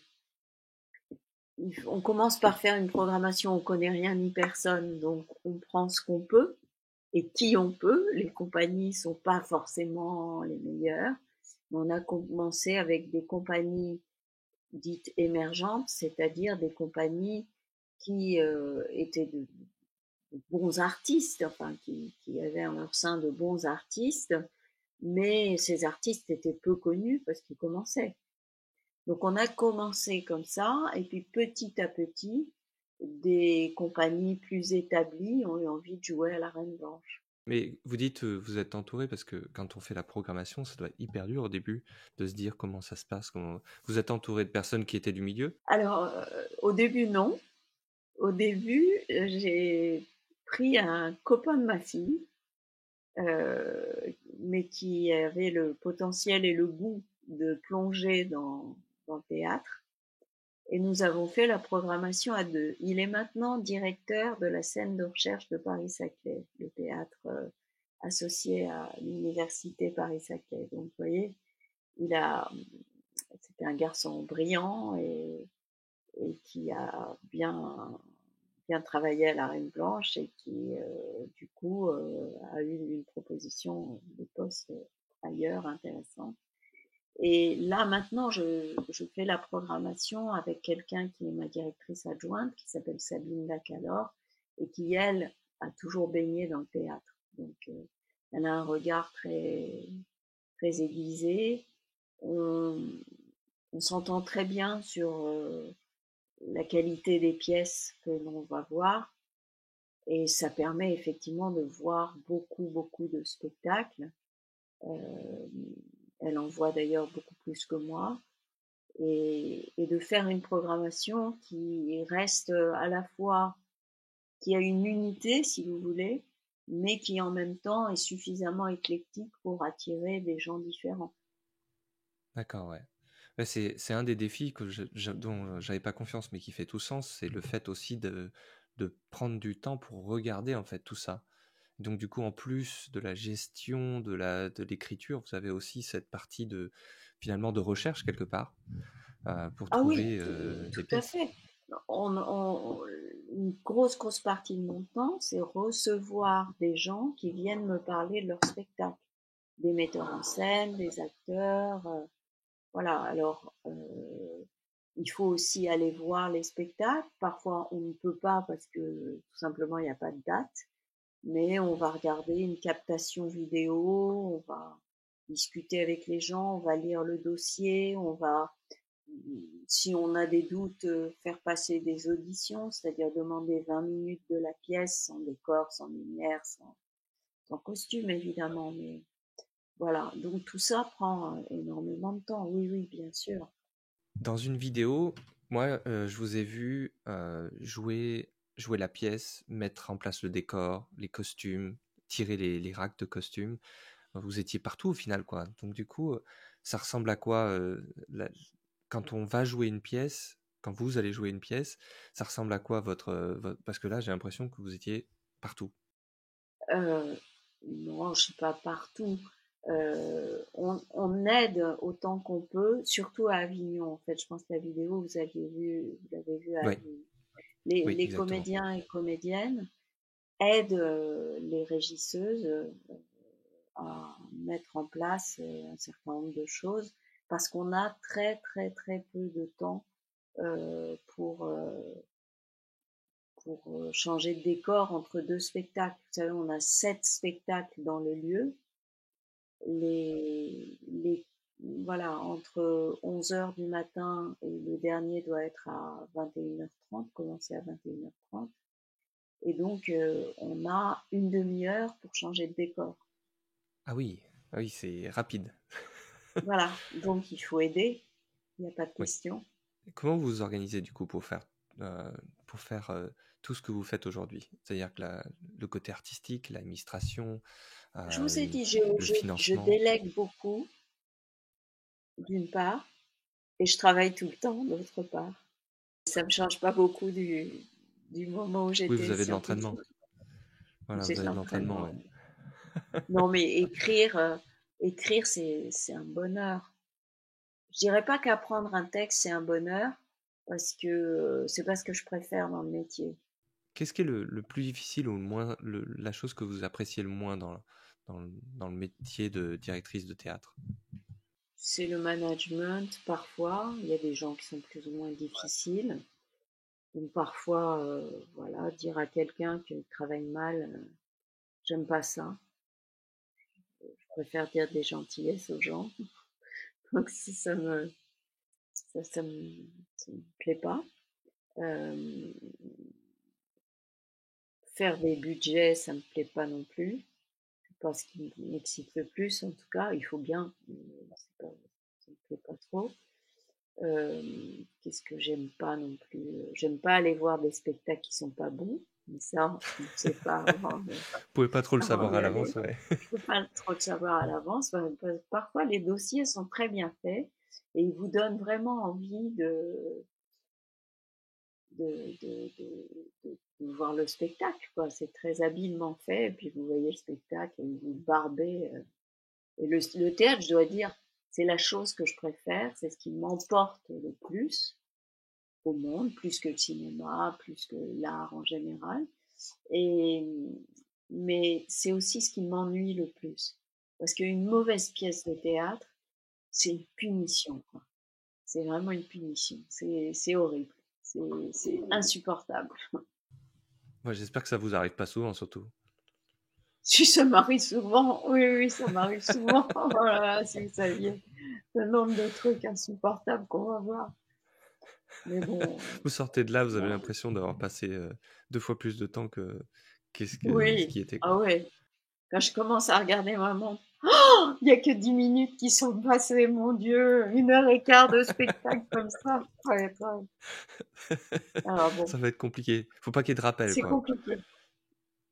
on commence par faire une programmation, on connaît rien ni personne, donc on prend ce qu'on peut et qui on peut. Les compagnies sont pas forcément les meilleures. On a commencé avec des compagnies dites émergentes, c'est-à-dire des compagnies qui étaient de bons artistes, enfin qui avaient en leur sein de bons artistes, mais ces artistes étaient peu connus parce qu'ils commençaient. Donc on a commencé comme ça, et puis petit à petit, des compagnies plus établies ont eu envie de jouer à la Reine Blanche. Mais vous dites, vous êtes entouré parce que quand on fait la programmation, ça doit être hyper dur au début de se dire comment ça se passe. Vous êtes entouré de personnes qui étaient du milieu? Alors au début non. Au début j'ai pris un copain de ma fille, euh, mais qui avait le potentiel et le goût de plonger dans le théâtre. Et nous avons fait la programmation à deux. Il est maintenant directeur de la scène de recherche de Paris-Saclay, le théâtre associé à l'université Paris-Saclay. Donc, vous voyez, c'était un garçon brillant et qui a bien travaillé à la Reine Blanche et qui, du coup, a eu une proposition de poste ailleurs intéressante. Et là, maintenant, je fais la programmation avec quelqu'un qui est ma directrice adjointe, qui s'appelle Sabine Lacalor, et qui, elle, a toujours baigné dans le théâtre. Donc, Elle a un regard très, très aiguisé. On, on s'entend très bien sur la qualité des pièces que l'on va voir. Et ça permet effectivement de voir beaucoup de spectacles. Elle en voit d'ailleurs beaucoup plus que moi. Et de faire une programmation qui reste à la fois, qui a une unité, si vous voulez, mais qui en même temps est suffisamment éclectique pour attirer des gens différents. D'accord, ouais. Ouais, c'est un des défis dont j'avais pas confiance, mais qui fait tout sens, c'est le fait aussi de prendre du temps pour regarder en fait tout ça. Donc du coup, en plus de la gestion de l'écriture, vous avez aussi cette partie finalement de recherche quelque part pour Ah oui, trouver des tout à pièces. fait. Une grosse partie de mon temps, c'est recevoir des gens qui viennent me parler de leur spectacle, des metteurs en scène, des acteurs. Voilà, alors il faut aussi aller voir les spectacles. Parfois, on ne peut pas parce que tout simplement, il n'y a pas de date, mais on va regarder une captation vidéo, on va discuter avec les gens, on va lire le dossier, on va, si on a des doutes, faire passer des auditions, c'est-à-dire demander 20 minutes de la pièce sans décor, sans lumière, sans costume évidemment, mais voilà, donc tout ça prend énormément de temps, oui, oui, bien sûr. Dans une vidéo, moi, je vous ai vu jouer la pièce, mettre en place le décor, les costumes, tirer les racks de costumes. Vous étiez partout au final, quoi. Donc du coup, ça ressemble à quoi quand on va jouer une pièce, quand vous allez jouer une pièce, ça ressemble à quoi Parce que là, j'ai l'impression que vous étiez partout. Non, je suis pas partout. On aide autant qu'on peut, surtout à Avignon. En fait, je pense que la vidéo, vous l'avez vu à Oui, Avignon. oui, Les exactement. comédiens et comédiennes aident les régisseuses à mettre en place un certain nombre de choses parce qu'on a très peu de temps euh, pour, euh, pour changer de décor entre deux spectacles. Vous savez, on a 7 spectacles dans le lieu. Les, voilà, entre 11 heures du matin et le dernier doit être à 21h30, commencer à 21h30. Et donc, on a une demi-heure pour changer de décor. Ah oui, c'est rapide. Voilà, donc il faut aider, il n'y a pas de Oui. question. Comment vous vous organisez du coup pour faire tout ce que vous faites aujourd'hui? C'est-à-dire que le côté artistique, l'administration, Je vous ai euh, dit, le je financement. délègue beaucoup, d'une part, et je travaille tout le temps, d'autre part. Ça ne me change pas beaucoup du moment où Oui, vous j'étais avez de l'entraînement. scientifique. Voilà, C'est vous de avez de l'entraînement, l'entraînement. ouais. Non, mais écrire, c'est un bonheur. Je dirais pas qu'apprendre un texte, c'est un bonheur, parce que c'est pas ce que je préfère dans le métier. Qu'est-ce qui est le plus difficile ou le moins, la chose que vous appréciez le moins dans le métier de directrice de théâtre? C'est le management, parfois. Il y a des gens qui sont plus ou moins difficiles. Donc parfois, voilà, dire à quelqu'un qu'il travaille mal, j'aime pas ça. Je préfère dire des gentillesses aux gens. Donc ça me plaît pas. Euh, Faire des budgets, ça me plaît pas non plus. C'est pas ce qui m'excite le plus, en tout cas. Il faut bien, mais ça me plaît pas trop. Euh, Qu'est-ce que j'aime pas non plus? J'aime pas aller voir des spectacles qui sont pas bons. Mais ça, on ne sait pas Vous pouvez pas trop le avant savoir d'y à aller. l'avance, ouais. Je peux pas trop le savoir à l'avance. Parfois, les dossiers sont très bien faits et ils vous donnent vraiment envie de, de, de voir le spectacle, quoi. C'est très habilement fait, et puis vous voyez le spectacle et vous barbez. Et le théâtre, je dois dire, c'est la chose que je préfère, c'est ce qui m'emporte le plus au monde, plus que le cinéma, plus que l'art en général. Et, mais c'est aussi ce qui m'ennuie le plus. Parce qu'une mauvaise pièce de théâtre, c'est une punition, quoi. C'est vraiment une punition. C'est horrible. C'est insupportable. Moi, j'espère que ça vous arrive pas souvent, surtout. Si ça m'arrive souvent, oui, ça m'arrive souvent. Oh là là, si vous saviez le nombre de trucs insupportables qu'on va voir. Mais bon, Vous sortez de là, vous avez voilà. l'impression d'avoir passé 2 fois plus de temps que ce Oui, qui était, ah quoi. ouais. Quand je commence à regarder ma montre, oh, il n'y a que 10 minutes qui sont passées, mon Dieu, 1 heure et quart de spectacle comme ça. Ouais, ouais. Alors bon, Ça va être compliqué. Faut pas qu'il y ait de rappel, c'est quoi. compliqué.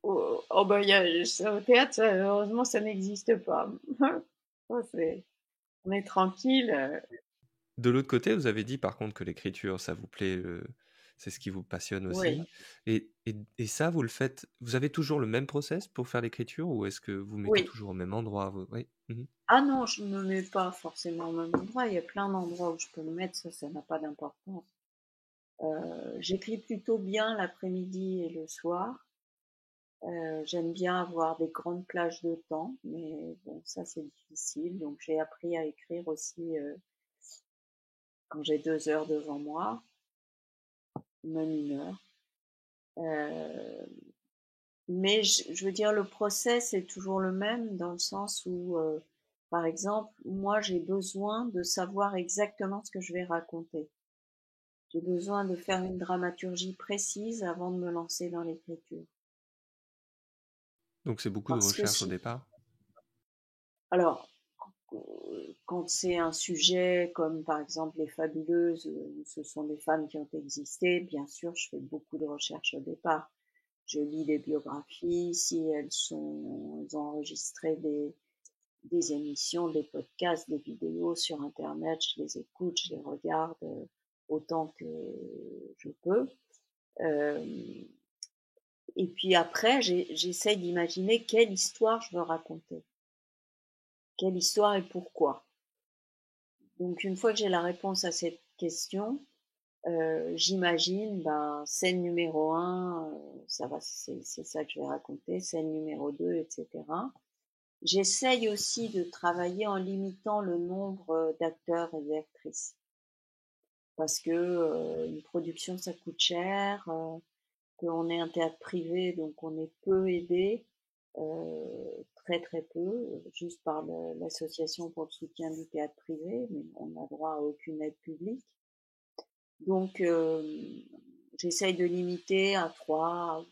Oh, ben, au théâtre, heureusement, ça n'existe pas. Ça, on est tranquille. De l'autre côté, vous avez dit par contre que l'écriture, ça vous plaît, c'est ce qui vous passionne Oui, aussi. Et ça, vous le faites, vous avez toujours le même process pour faire l'écriture ou est-ce que vous mettez oui. toujours au même endroit Oui. Mhm. Ah non, je ne me mets pas forcément au même endroit. Il y a plein d'endroits où je peux me mettre, ça n'a pas d'importance. J'écris plutôt bien l'après-midi et le soir. J'aime bien avoir des grandes plages de temps, mais bon, ça c'est difficile. Donc j'ai appris à écrire aussi quand j'ai 2 heures devant moi, même 1 heure. Euh, mais je veux dire, le process est toujours le même dans le sens où, par exemple, moi j'ai besoin de savoir exactement ce que je vais raconter. J'ai besoin de faire une dramaturgie précise avant de me lancer dans l'écriture. Donc c'est beaucoup de Parce que recherche au si, départ. alors, quand c'est un sujet comme par exemple les Fabuleuses, où ce sont des femmes qui ont existé, bien sûr, je fais beaucoup de recherches au départ. Je lis des biographies, si elles ont enregistré des émissions, des podcasts, des vidéos sur Internet, je les écoute, je les regarde autant que je peux. Euh, et puis après, j'essaye d'imaginer quelle histoire je veux raconter, quelle histoire et pourquoi. Donc une fois que j'ai la réponse à cette question, j'imagine, ben, scène numéro 1, ça va, c'est ça que je vais raconter, scène numéro 2, etc. J'essaye aussi de travailler en limitant le nombre d'acteurs et d'actrices. Parce que une production, ça coûte cher, qu'on est un théâtre privé, donc on est peu aidé, très très peu, juste par l'association pour le soutien du théâtre privé, mais on n'a droit à aucune aide publique. Donc j'essaye de limiter à 3,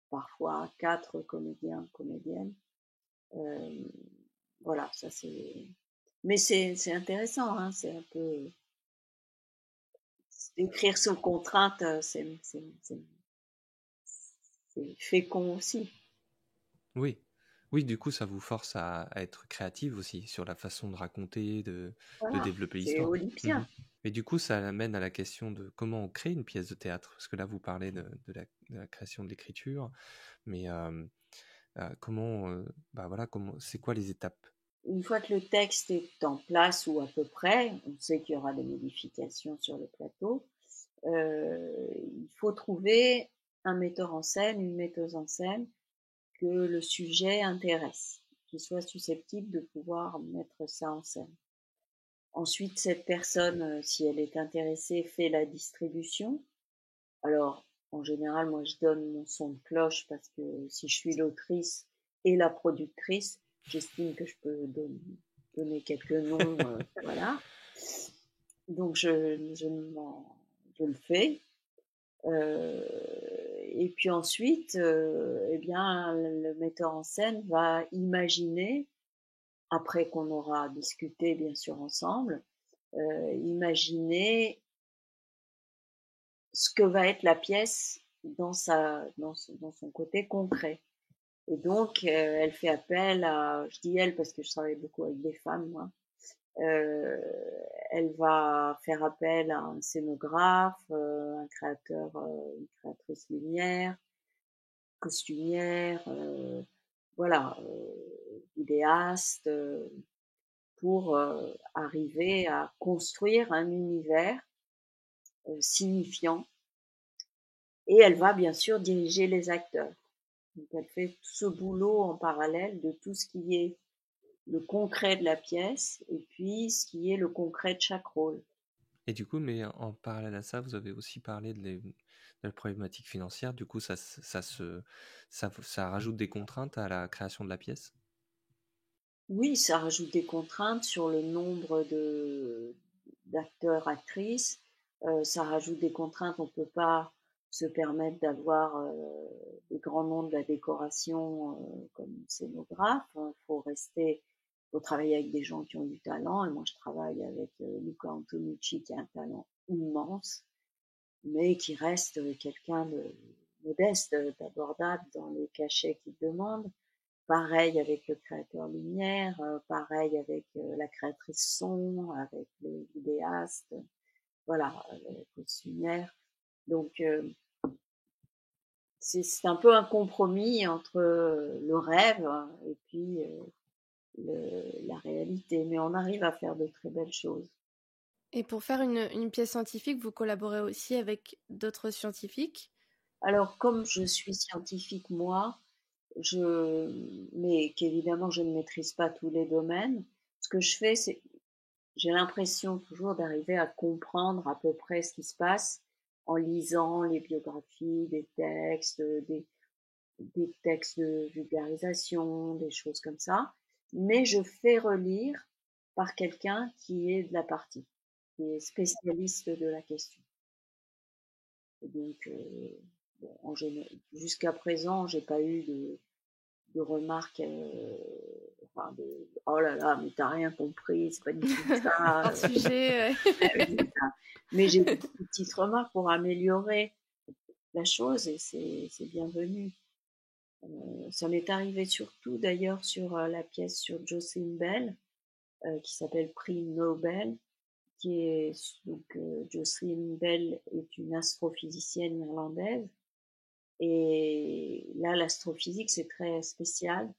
parfois à 4 comédiens, comédiennes. Euh, voilà, ça c'est. Mais c'est intéressant, hein, c'est un peu. Écrire sous contrainte, c'est fécond aussi. Oui. Oui, du coup, ça vous force à être créative aussi sur la façon de raconter, de Voilà, développer c'est l'histoire. olympien. Mhm. Et du coup, ça amène à la question de comment on crée une pièce de théâtre. Parce que là, vous parlez de la création de l'écriture, mais comment, bah voilà, c'est quoi les étapes? Une fois que le texte est en place ou à peu près, on sait qu'il y aura des modifications sur le plateau, il faut trouver un metteur en scène, une metteuse en scène que le sujet intéresse, qui soit susceptible de pouvoir mettre ça en scène. Ensuite, cette personne, si elle est intéressée, fait la distribution. Alors, en général, moi, je donne mon son de cloche parce que si je suis l'autrice et la productrice, j'estime que je peux donner quelques noms, voilà. Donc, je le fais. Et puis ensuite, eh bien, le metteur en scène va imaginer, après qu'on aura discuté bien sûr ensemble, imaginer ce que va être la pièce dans son côté concret. Et donc, elle fait appel à, je dis elle parce que je travaille beaucoup avec des femmes, moi. Euh, Elle va faire appel à un scénographe, un créateur, une créatrice lumière, costumière, voilà, idéaste, pour arriver à construire un univers signifiant. Et elle va bien sûr diriger les acteurs. Donc elle fait tout ce boulot en parallèle de tout ce qui est le concret de la pièce et puis ce qui est le concret de chaque rôle. Et du coup, mais en parallèle à ça, vous avez aussi parlé de la problématique financière. Du coup, ça rajoute des contraintes à la création de la pièce? Oui, ça rajoute des contraintes sur le nombre d'acteurs, actrices. Ça rajoute des contraintes. On ne peut pas se permettre d'avoir des grands noms de la décoration comme scénographe. Faut travailler avec des gens qui ont du talent. Et moi, je travaille avec Luca Antonucci, qui a un talent immense, mais qui reste quelqu'un de modeste, d'abordable dans les cachets qu'il demande. Pareil avec le créateur lumière, pareil avec la créatrice son, avec le vidéaste, voilà, le costumière. Donc c'est un peu un compromis entre le rêve et puis la réalité, mais on arrive à faire de très belles choses. Et pour faire une pièce scientifique, vous collaborez aussi avec d'autres scientifiques? Alors comme je suis scientifique moi, mais qu'évidemment je ne maîtrise pas tous les domaines, ce que je fais, c'est j'ai l'impression toujours d'arriver à comprendre à peu près ce qui se passe en lisant les biographies, des textes de vulgarisation, des choses comme ça. Mais je fais relire par quelqu'un qui est de la partie, qui est spécialiste de la question. Et donc, bon, jusqu'à présent, j'ai pas eu de remarques, enfin oh là là, mais t'as rien compris, c'est pas du tout ça. Hors sujet, Mais j'ai des petites remarques pour améliorer la chose et c'est bienvenu. Ça m'est arrivé surtout d'ailleurs sur la pièce sur Jocelyn Bell, qui s'appelle Prix Nobel, qui est donc Jocelyn Bell est une astrophysicienne irlandaise et là l'astrophysique c'est très spécial.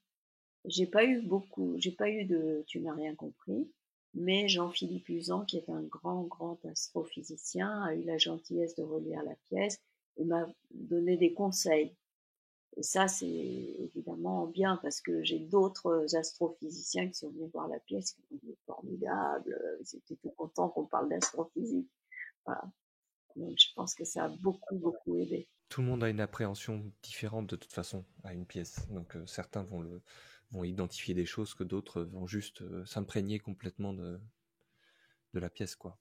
J'ai pas eu de Tu n'as rien compris, mais Jean-Philippe Uzan, qui est un grand astrophysicien, a eu la gentillesse de relire la pièce et m'a donné des conseils. Et ça, c'est évidemment bien parce que j'ai d'autres astrophysiciens qui sont venus voir la pièce, qui ont dit formidable, ils étaient tout contents qu'on parle d'astrophysique. Voilà. Donc je pense que ça a beaucoup aidé. Tout le monde a une appréhension différente de toute façon à une pièce. Donc certains vont identifier des choses que d'autres vont juste s'imprégner complètement de la pièce, quoi.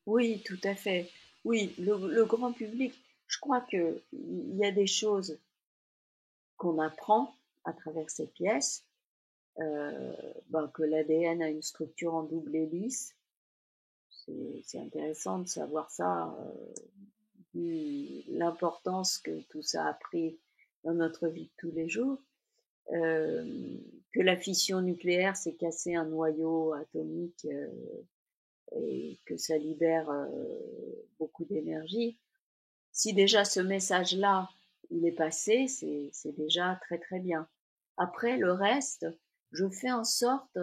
Oui, tout à fait. Oui, le grand public, je crois qu'il y a des choses qu'on apprend à travers ces pièces, que l'ADN a une structure en double hélice. C'est intéressant de savoir ça, vu l'importance que tout ça a pris dans notre vie de tous les jours. Euh, que la fission nucléaire, c'est casser un noyau atomique et que ça libère beaucoup d'énergie. Si déjà ce message-là, il est passé, c'est déjà très bien. Après, le reste, je fais en sorte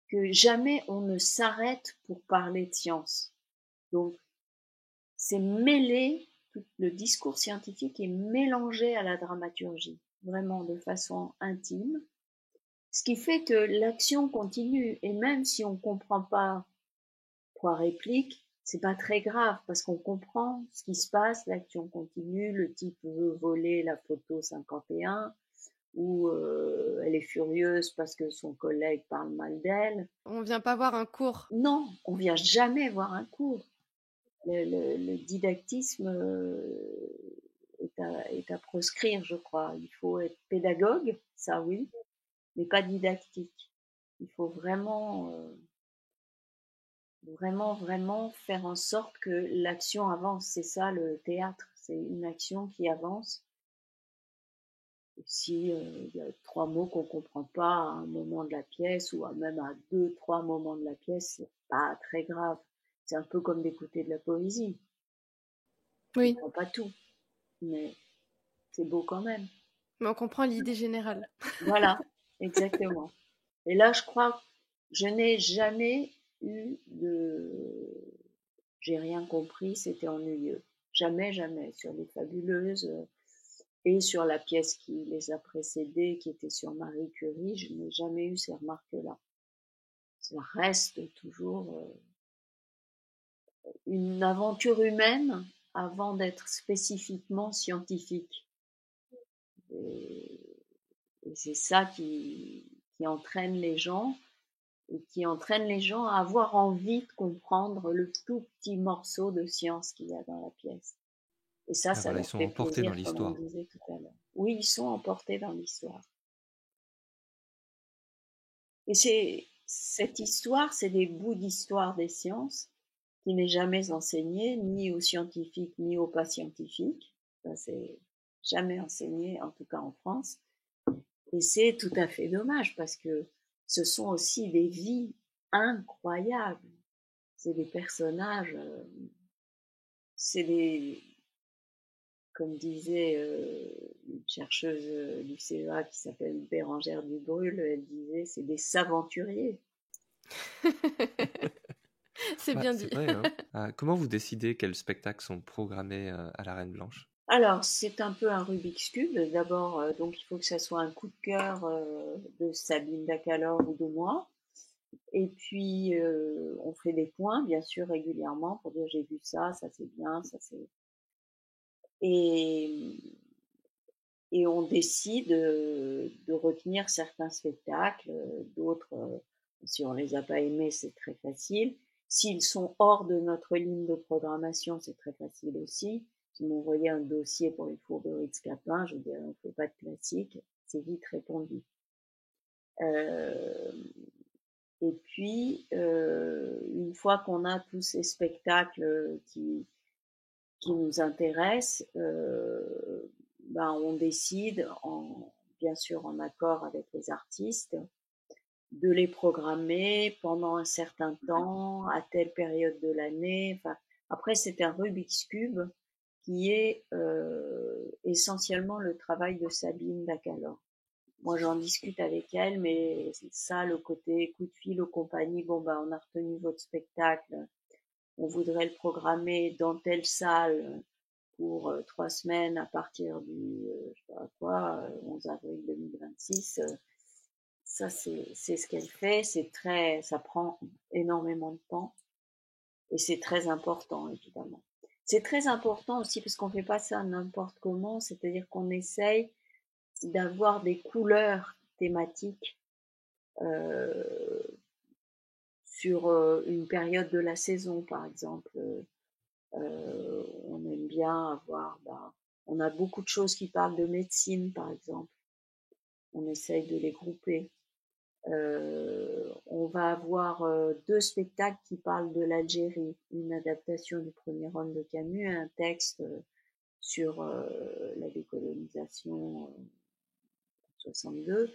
que jamais on ne s'arrête pour parler de science. Donc, c'est mêlé, tout le discours scientifique est mélangé à la dramaturgie, vraiment de façon intime, ce qui fait que l'action continue. Et même si on ne comprend pas 3 répliques, c'est pas très grave parce qu'on comprend ce qui se passe, l'action continue, le type veut voler la photo 51 ou elle est furieuse parce que son collègue parle mal d'elle. on vient pas voir un cours. Non, on vient jamais voir un cours. Le didactisme est à proscrire, je crois. Il faut être pédagogue, ça oui, mais pas didactique. Il faut vraiment faire en sorte que l'action avance. C'est ça le théâtre, c'est une action qui avance. Et si il y a 3 mots qu'on comprend pas à un moment de la pièce ou même à 2, 3 moments de la pièce, c'est pas très grave. C'est un peu comme d'écouter de la poésie. On Oui, comprend pas tout, mais c'est beau quand même. mais on comprend l'idée générale. Voilà, exactement. Et là, je crois que je n'ai jamais eu de j'ai rien compris, c'était ennuyeux. Jamais. Sur les Fabuleuses et sur la pièce qui les a précédées, qui était sur Marie Curie, je n'ai jamais eu ces remarques-là. Ça reste toujours une aventure humaine avant d'être spécifiquement scientifique. Et, et c'est ça qui entraîne les gens et qui entraîne les gens à avoir envie de comprendre le tout petit morceau de science qu'il y a dans la pièce. Et ça, Ah, ça voilà, ils leur sont fait emportés dans plaisir, comme on l'histoire. disait tout à l'heure. Oui, ils sont emportés dans l'histoire. Et cette histoire, c'est des bouts d'histoire des sciences qui n'est jamais enseignée, ni aux scientifiques, ni aux pas scientifiques. Ça, c'est jamais enseigné, en tout cas en France. Et c'est tout à fait dommage parce que ce sont aussi des vies incroyables. C'est des personnages, c'est des, comme disait une chercheuse du CEA qui s'appelle Bérangère Dubrul, elle disait c'est des saventuriers. C'est Bah, bien dit. c'est vrai, hein. Comment vous décidez quels spectacles sont programmés à la Reine Blanche? Alors, c'est un peu un Rubik's Cube. D'abord, donc il faut que ça soit un coup de cœur de Sabine Dacalor ou de moi. Et puis, on fait des points, bien sûr, régulièrement pour dire j'ai vu ça, ça c'est bien, ça c'est. Et, et on décide de retenir certains spectacles, d'autres, si on les a pas aimés, c'est très facile. S'ils sont hors de notre ligne de programmation, c'est très facile aussi. Si vous m'envoyez un dossier pour les fourberies de Scapin, je dirais on ne fait pas de classique, c'est vite répondu. Euh, et puis, une fois qu'on a tous ces spectacles qui nous intéressent, ben on décide, bien sûr en accord avec les artistes, de les programmer pendant un certain temps, à telle période de l'année. Enfin, après, c'est un Rubik's Cube qui est essentiellement le travail de Sabine Dacalor. Moi, j'en discute avec elle, mais c'est ça, le côté coup de fil aux compagnies, bon, ben, on a retenu votre spectacle, on voudrait le programmer dans telle salle pour 3 semaines à partir du, je sais pas quoi, 11 avril 2026. Ça, c'est ce qu'elle fait. C'est très, ça prend énormément de temps et c'est très important, évidemment. C'est très important aussi parce qu'on fait pas ça n'importe comment, c'est-à-dire qu'on essaye d'avoir des couleurs thématiques euh, sur une période de la saison, par exemple. On aime bien avoir, on a beaucoup de choses qui parlent de médecine, par exemple. On essaye de les grouper. On va avoir 2 spectacles qui parlent de l'Algérie, une adaptation du premier homme de Camus, un texte sur la décolonisation en 62.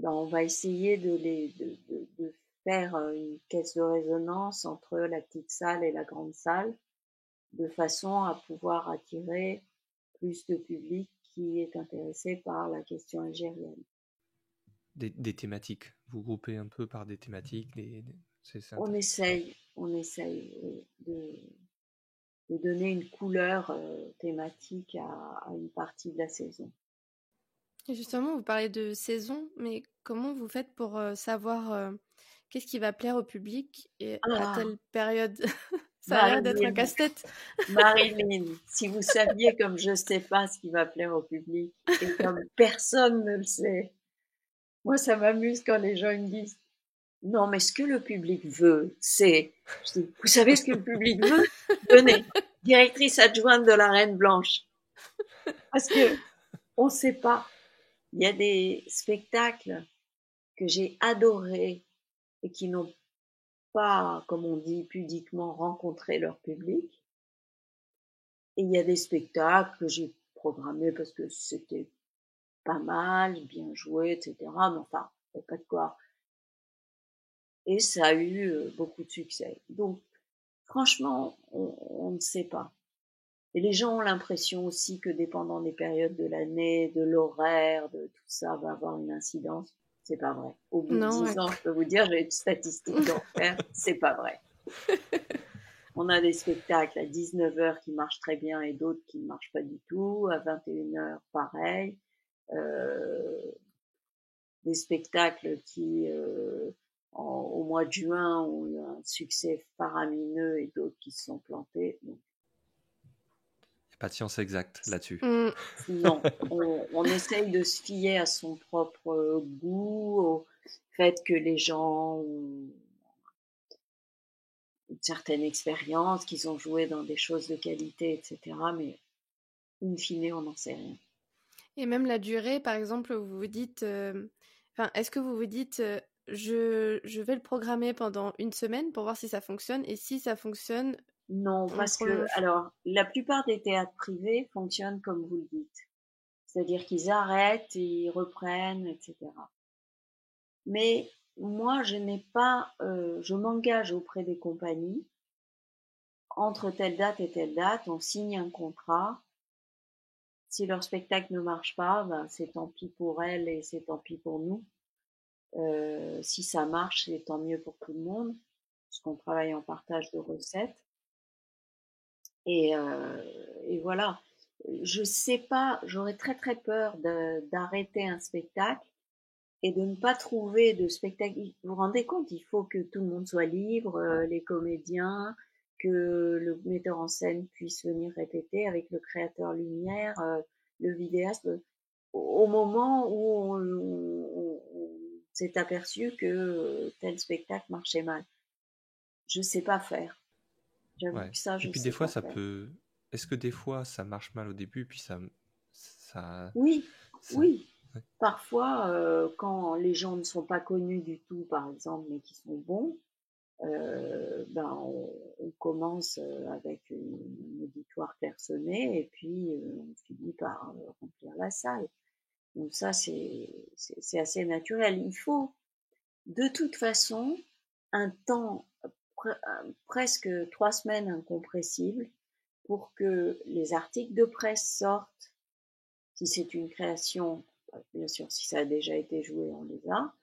On va essayer de faire une caisse de résonance entre la petite salle et la grande salle, de façon à pouvoir attirer plus de public qui est intéressé par la question algérienne. Des thématiques. Vous groupez un peu par des thématiques. C'est On intéressant. essaye de donner une couleur thématique à une partie de la saison. Et justement, vous parlez de saison, mais comment vous faites pour savoir qu'est-ce qui va plaire au public et à Ah, telle période? Ça a l'air d'être un Marilyn, casse-tête. Marilyn, si vous saviez comme je sais pas ce qui va plaire au public et comme personne ne le sait. Moi, ça m'amuse quand les gens me disent non, mais ce que le public veut, c'est. Je dis, vous savez ce que le public veut? Venez, directrice adjointe de la Reine Blanche. Parce que on ne sait pas. Il y a des spectacles que j'ai adorés et qui n'ont pas, comme on dit pudiquement, rencontré leur public. Et il y a des spectacles que j'ai programmés parce que c'était pas mal, bien joué, etc. Mais enfin, il n'y a pas de quoi. Et ça a eu beaucoup de succès. Donc, franchement, on ne sait pas. Et les gens ont l'impression aussi que dépendant des périodes de l'année, de l'horaire, de tout ça, va avoir une incidence. C'est pas vrai. Au bout de Non, 10 ans, je peux vous dire, j'ai une statistique d'enfer. C'est pas vrai. On a des spectacles à 19h qui marchent très bien et d'autres qui ne marchent pas du tout. À 21h, pareil. Euh, des spectacles qui, au mois de juin ont eu un succès faramineux et d'autres qui se sont plantés. Donc, Il n'y a pas de science exacte là-dessus. Mmh. non, on essaye de se fier à son propre goût, au fait que les gens ont une certaine expérience, qu'ils ont joué dans des choses de qualité, etc. Mais in fine, on n'en sait rien. Et même la durée, par exemple, vous vous dites, est-ce que vous vous dites, je vais le programmer pendant une semaine pour voir si ça fonctionne, et si ça fonctionne, Non, on parce que, prolonge. alors, la plupart des théâtres privés fonctionnent comme vous le dites. C'est-à-dire qu'ils arrêtent, ils reprennent, etc. Mais moi, je n'ai pas, je m'engage auprès des compagnies. Entre telle date et telle date, on signe un contrat. Si leur spectacle ne marche pas, ben, c'est tant pis pour elles et c'est tant pis pour nous. Si ça marche, c'est tant mieux pour tout le monde, parce qu'on travaille en partage de recettes. Et, euh, et voilà. Je sais pas, j'aurais très très peur d'arrêter un spectacle et de ne pas trouver de spectacle. Vous vous rendez compte, il faut que tout le monde soit libre, les comédiens, que le metteur en scène puisse venir répéter avec le créateur lumière, le vidéaste. Au moment où on s'est aperçu que tel spectacle marchait mal, je sais pas faire. J'avoue Ouais. que ça, Et je puis des sais fois, pas ça faire. peut. Est-ce que des fois, ça marche mal au début, puis ça, Oui, ça... oui. ouais. Parfois, quand les gens ne sont pas connus du tout, par exemple, mais qui sont bons, ben on commence avec une auditoire clairsemée et puis on finit par remplir la salle. Donc ça, c'est assez naturel. Il faut de toute façon un temps presque 3 semaines incompressible pour que les articles de presse sortent. Si c'est une création, bien sûr, si ça a déjà été joué, on les a.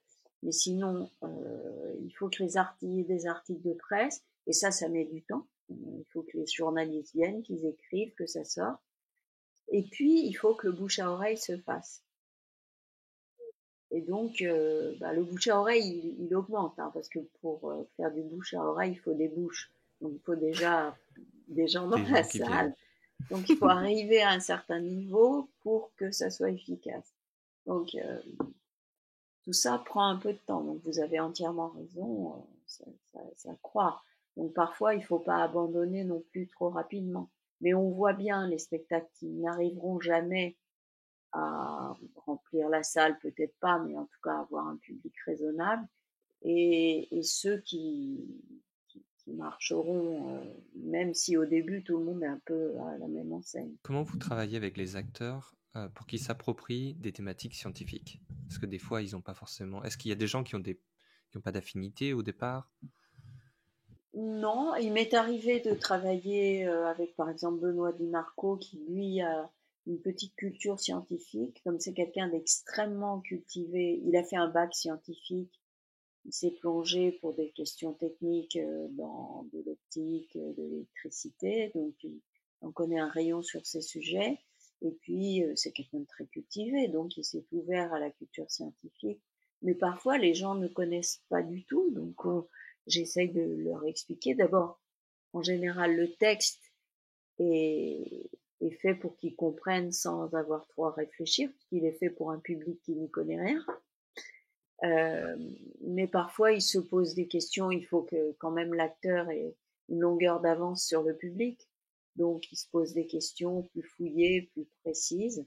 Mais sinon, il faut que y ait des articles de presse, et ça met du temps. Il faut que les journalistes viennent, qu'ils écrivent, que ça sorte. Et puis, il faut que le bouche à oreille se fasse. Et donc, le bouche à oreille, il augmente, hein, parce que pour faire du bouche à oreille, il faut des bouches. Donc, il faut déjà des gens dans Des la gens qui viennent. salle. Donc, il faut arriver à un certain niveau pour que ça soit efficace. Donc, tout ça prend un peu de temps. Donc, vous avez entièrement raison, ça croît. Donc, parfois, il ne faut pas abandonner non plus trop rapidement. Mais on voit bien les spectacles qui n'arriveront jamais à remplir la salle, peut-être pas, mais en tout cas avoir un public raisonnable. Et ceux qui marcheront, même si au début tout le monde est un peu à la même enseigne. Comment vous travaillez avec les acteurs pour qu'ils s'approprient des thématiques scientifiques? Parce que des fois, ils n'ont pas forcément. Est-ce qu'il y a des gens qui ont pas d'affinité au départ? Non, il m'est arrivé de travailler avec par exemple Benoît Di Marco qui lui a une petite culture scientifique, comme c'est quelqu'un d'extrêmement cultivé, il a fait un bac scientifique, il s'est plongé pour des questions techniques dans de l'optique, de l'électricité, donc il en connaît un rayon sur ces sujets, et puis c'est quelqu'un de très cultivé, donc il s'est ouvert à la culture scientifique, mais parfois les gens ne connaissent pas du tout, donc j'essaye de leur expliquer. D'abord, en général, le texte est, est fait pour qu'ils comprennent sans avoir trop à réfléchir, puisqu'il est fait pour un public qui n'y connaît rien. Euh, mais parfois, il se pose des questions. Il faut que quand même l'acteur ait une longueur d'avance sur le public. Donc, il se pose des questions plus fouillées, plus précises.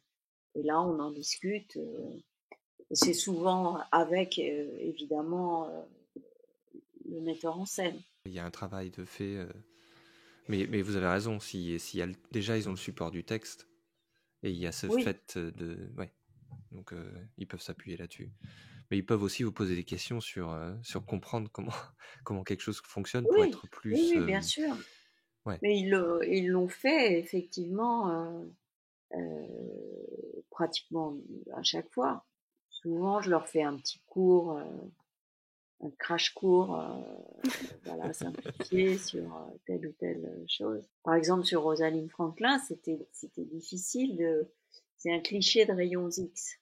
Et là, on en discute. C'est souvent avec, évidemment, le metteur en scène. Il y a un travail de fait. Mais vous avez raison, déjà ils ont le support du texte, et il y a ce Oui, fait de. Ouais, donc ils peuvent s'appuyer là-dessus. Mais ils peuvent aussi vous poser des questions sur comprendre comment, comment quelque chose fonctionne pour oui, être oui, plus. oui, bien sûr. Ouais. Mais ils l'ont fait effectivement pratiquement à chaque fois. Souvent, je leur fais un petit cours, un crash cours, voilà, simplifié sur telle ou telle chose. Par exemple, sur Rosalind Franklin, c'était difficile de. C'est un cliché de rayons X.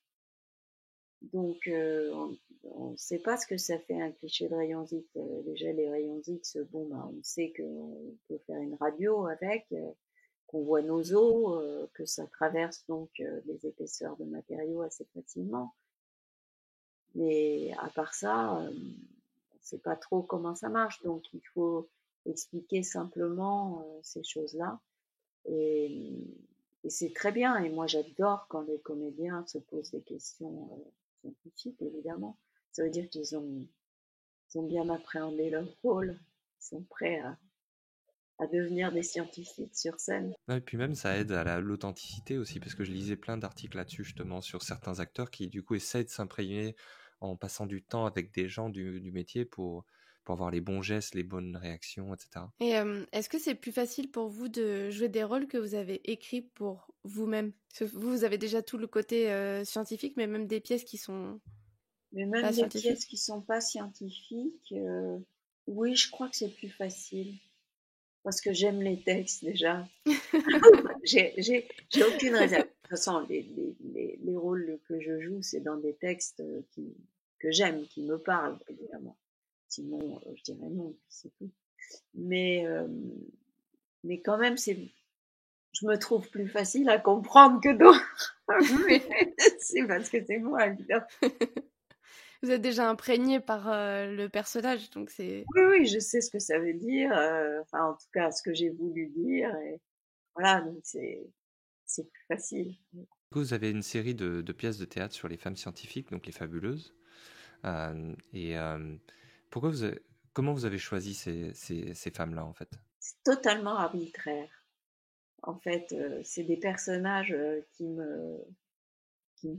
Donc, on ne sait pas ce que ça fait un cliché de rayon X. Déjà, les rayons X, bon, ben, on sait qu'on peut faire une radio avec, qu'on voit nos os, que ça traverse donc les épaisseurs de matériaux assez facilement. Mais à part ça, on ne sait pas trop comment ça marche. Donc, il faut expliquer simplement ces choses-là. Et, et c'est très bien. Et moi, j'adore quand les comédiens se posent des questions scientifiques, évidemment. Ça veut dire qu'ils ont bien appréhendé leur rôle. Ils sont prêts à devenir des scientifiques sur scène. Ouais, et puis même, ça aide à l'authenticité aussi, parce que je lisais plein d'articles là-dessus, justement, sur certains acteurs qui, du coup, essaient de s'imprégner en passant du temps avec des gens du métier pour avoir les bons gestes, les bonnes réactions, etc. Et est-ce que c'est plus facile pour vous de jouer des rôles que vous avez écrits pour vous-même? Parce que vous avez déjà tout le côté scientifique, mais même des pièces qui sont Mais pas même des scientifiques. pièces qui sont pas scientifiques, oui, je crois que c'est plus facile. Parce que j'aime les textes déjà. J'ai aucune réserve. De toute façon, les rôles que je joue, c'est dans des textes que j'aime, qui me parlent, évidemment. Sinon, je dirais non, c'est tout. Mais, euh, mais quand même, je me trouve plus facile à comprendre que d'autres. Mais c'est parce que c'est moi, évidemment. Vous êtes déjà imprégné par le personnage, donc c'est... Oui, oui, je sais ce que ça veut dire. Enfin, en tout cas, ce que j'ai voulu dire. Et voilà, donc c'est plus facile. Du coup, vous avez une série de pièces de théâtre sur les femmes scientifiques, donc les Fabuleuses. Et pourquoi comment vous avez choisi ces femmes-là, en fait? C'est totalement arbitraire. En fait, c'est des personnages qui me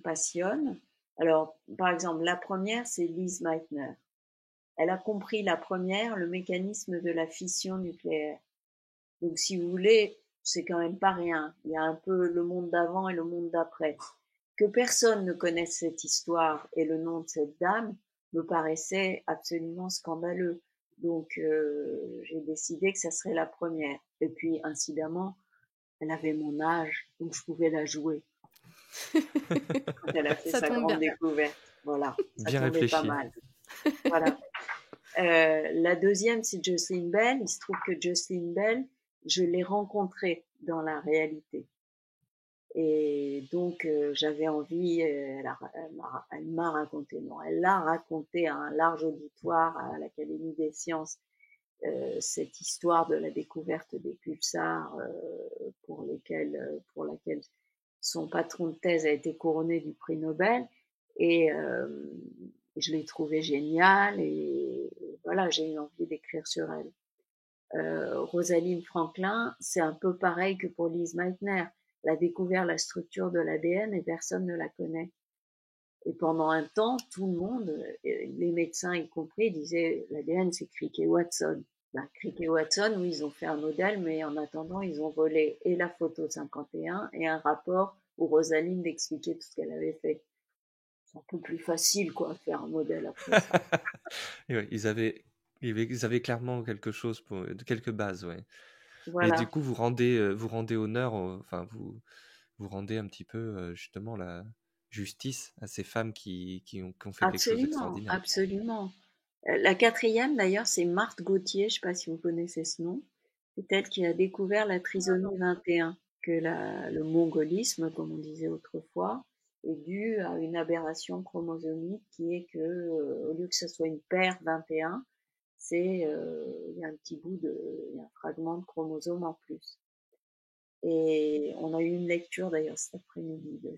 passionnent. Alors, par exemple, la première, c'est Lise Meitner. Elle a compris la première, le mécanisme de la fission nucléaire. Donc, si vous voulez, c'est quand même pas rien. Il y a un peu le monde d'avant et le monde d'après. Que personne ne connaisse cette histoire et le nom de cette dame me paraissait absolument scandaleux. Donc, j'ai décidé que ça serait la première. Et puis, incidemment, elle avait mon âge, donc je pouvais la jouer quand elle a fait Ça sa tombe grande bien. découverte. Voilà, ça Bien tombait pas réfléchi. mal. Voilà. La deuxième, c'est Jocelyn Bell. Il se trouve que Jocelyn Bell, je l'ai rencontrée dans la réalité. Et donc, j'avais envie, elle m'a raconté, non, elle l'a raconté à un large auditoire à l'Académie des sciences, cette histoire de la découverte des pulsars pour laquelle son patron de thèse a été couronné du prix Nobel. Et je l'ai trouvée géniale et voilà, j'ai eu envie d'écrire sur elle. Rosalind Franklin, c'est un peu pareil que pour Lise Meitner. Elle a découvert la structure de l'ADN et personne ne la connaît. Et pendant un temps, tout le monde, les médecins y compris, disaient l'ADN c'est Crick et Watson. Ben, Crick et Watson, oui, ils ont fait un modèle, mais en attendant, ils ont volé et la photo 51 et un rapport où Rosalind expliquait tout ce qu'elle avait fait. C'est un peu plus facile, quoi, faire un modèle après ça. Et ouais, ils avaient clairement quelque chose quelques bases, ouais. Et du Voilà. coup, vous rendez honneur, enfin, vous rendez un petit peu, justement, la justice à ces femmes qui ont fait quelque chose Absolument, d'extraordinaire. absolument. La quatrième, d'ailleurs, c'est Marthe Gauthier, je ne sais pas si vous connaissez ce nom. C'est elle qui a découvert la trisomie 21, que le mongolisme, comme on disait autrefois, est dû à une aberration chromosomique qui est que, au lieu que ce soit une paire 21, il y a un petit il y a un fragment de chromosome en plus. Et on a eu une lecture d'ailleurs cet après-midi de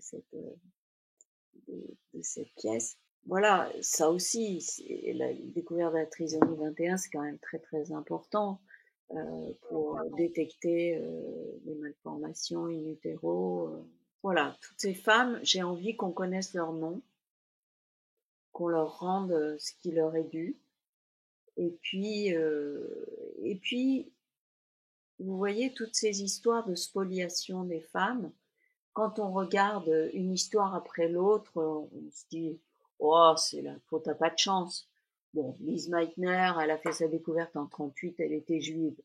cette pièce. Voilà, ça aussi, la découverte de la trisomie 21, c'est quand même très très important pour détecter les malformations in utero. Voilà, toutes ces femmes, j'ai envie qu'on connaisse leur nom, qu'on leur rende ce qui leur est dû. Et puis, vous voyez, toutes ces histoires de spoliation des femmes, quand on regarde une histoire après l'autre, on se dit oh, c'est la faute à pas de chance. Bon, Lise Meitner, elle a fait sa découverte en 38, elle était juive.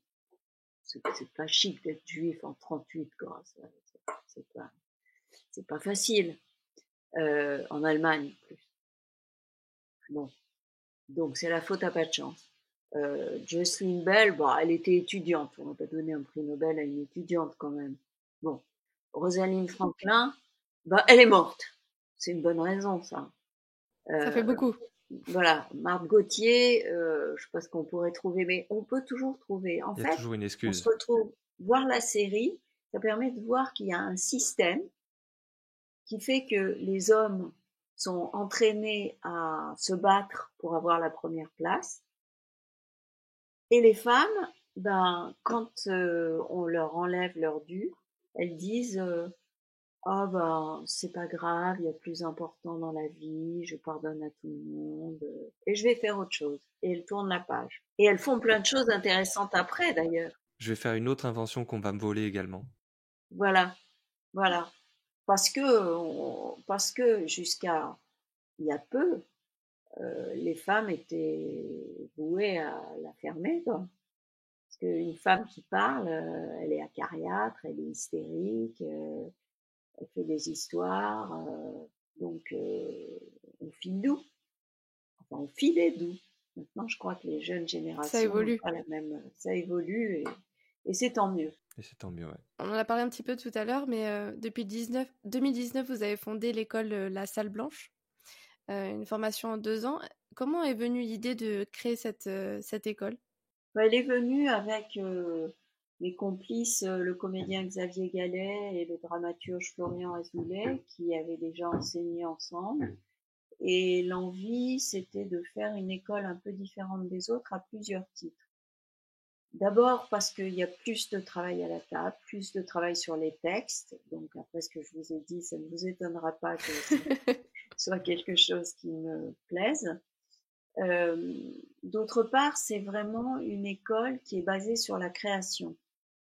C'est pas chic d'être juif en 38, quoi. C'est pas facile. En Allemagne, en plus. Bon, donc c'est la faute à pas de chance. Jocelyn Bell, bon, elle était étudiante. On va pas donner un prix Nobel à une étudiante quand même. Bon, Rosalind Franklin, bah, elle est morte. C'est une bonne raison, ça. Ça fait beaucoup. Voilà, Marthe Gauthier, je sais pas ce qu'on pourrait trouver, mais on peut toujours trouver. En Il y a fait, toujours une on se excuse. retrouve, voir la série, ça permet de voir qu'il y a un système qui fait que les hommes sont entraînés à se battre pour avoir la première place. Et les femmes, ben, quand on leur enlève leur dû, elles disent ah ben c'est pas grave, il y a plus important dans la vie, je pardonne à tout le monde et je vais faire autre chose. Et elles tournent la page. Et elles font plein de choses intéressantes après d'ailleurs. Je vais faire une autre invention qu'on va me voler également. Voilà, voilà. Parce que jusqu'à il y a peu, les femmes étaient vouées à la fermer, quoi. Parce qu'une femme qui parle, elle est acariâtre, elle est hystérique, elle fait des histoires, donc on file doux. Enfin, on filait doux. Maintenant, je crois que les jeunes Ça générations n'ont évolue. pas la même. Ça évolue et c'est tant mieux. Et c'est tant mieux, ouais. On en a parlé un petit peu tout à l'heure, mais depuis 2019, vous avez fondé l'école La Salle Blanche, une formation en 2 ans. Comment est venue l'idée de créer cette école? Elle est venue avec les complices, le comédien Xavier Gallet et le dramaturge Florian Azoulay, qui avaient déjà enseigné ensemble. Et l'envie, c'était de faire une école un peu différente des autres à plusieurs titres. D'abord parce qu'il y a plus de travail à la table, plus de travail sur les textes. Donc après ce que je vous ai dit, ça ne vous étonnera pas que ça soit quelque chose qui me plaise. D'autre part, c'est vraiment une école qui est basée sur la création,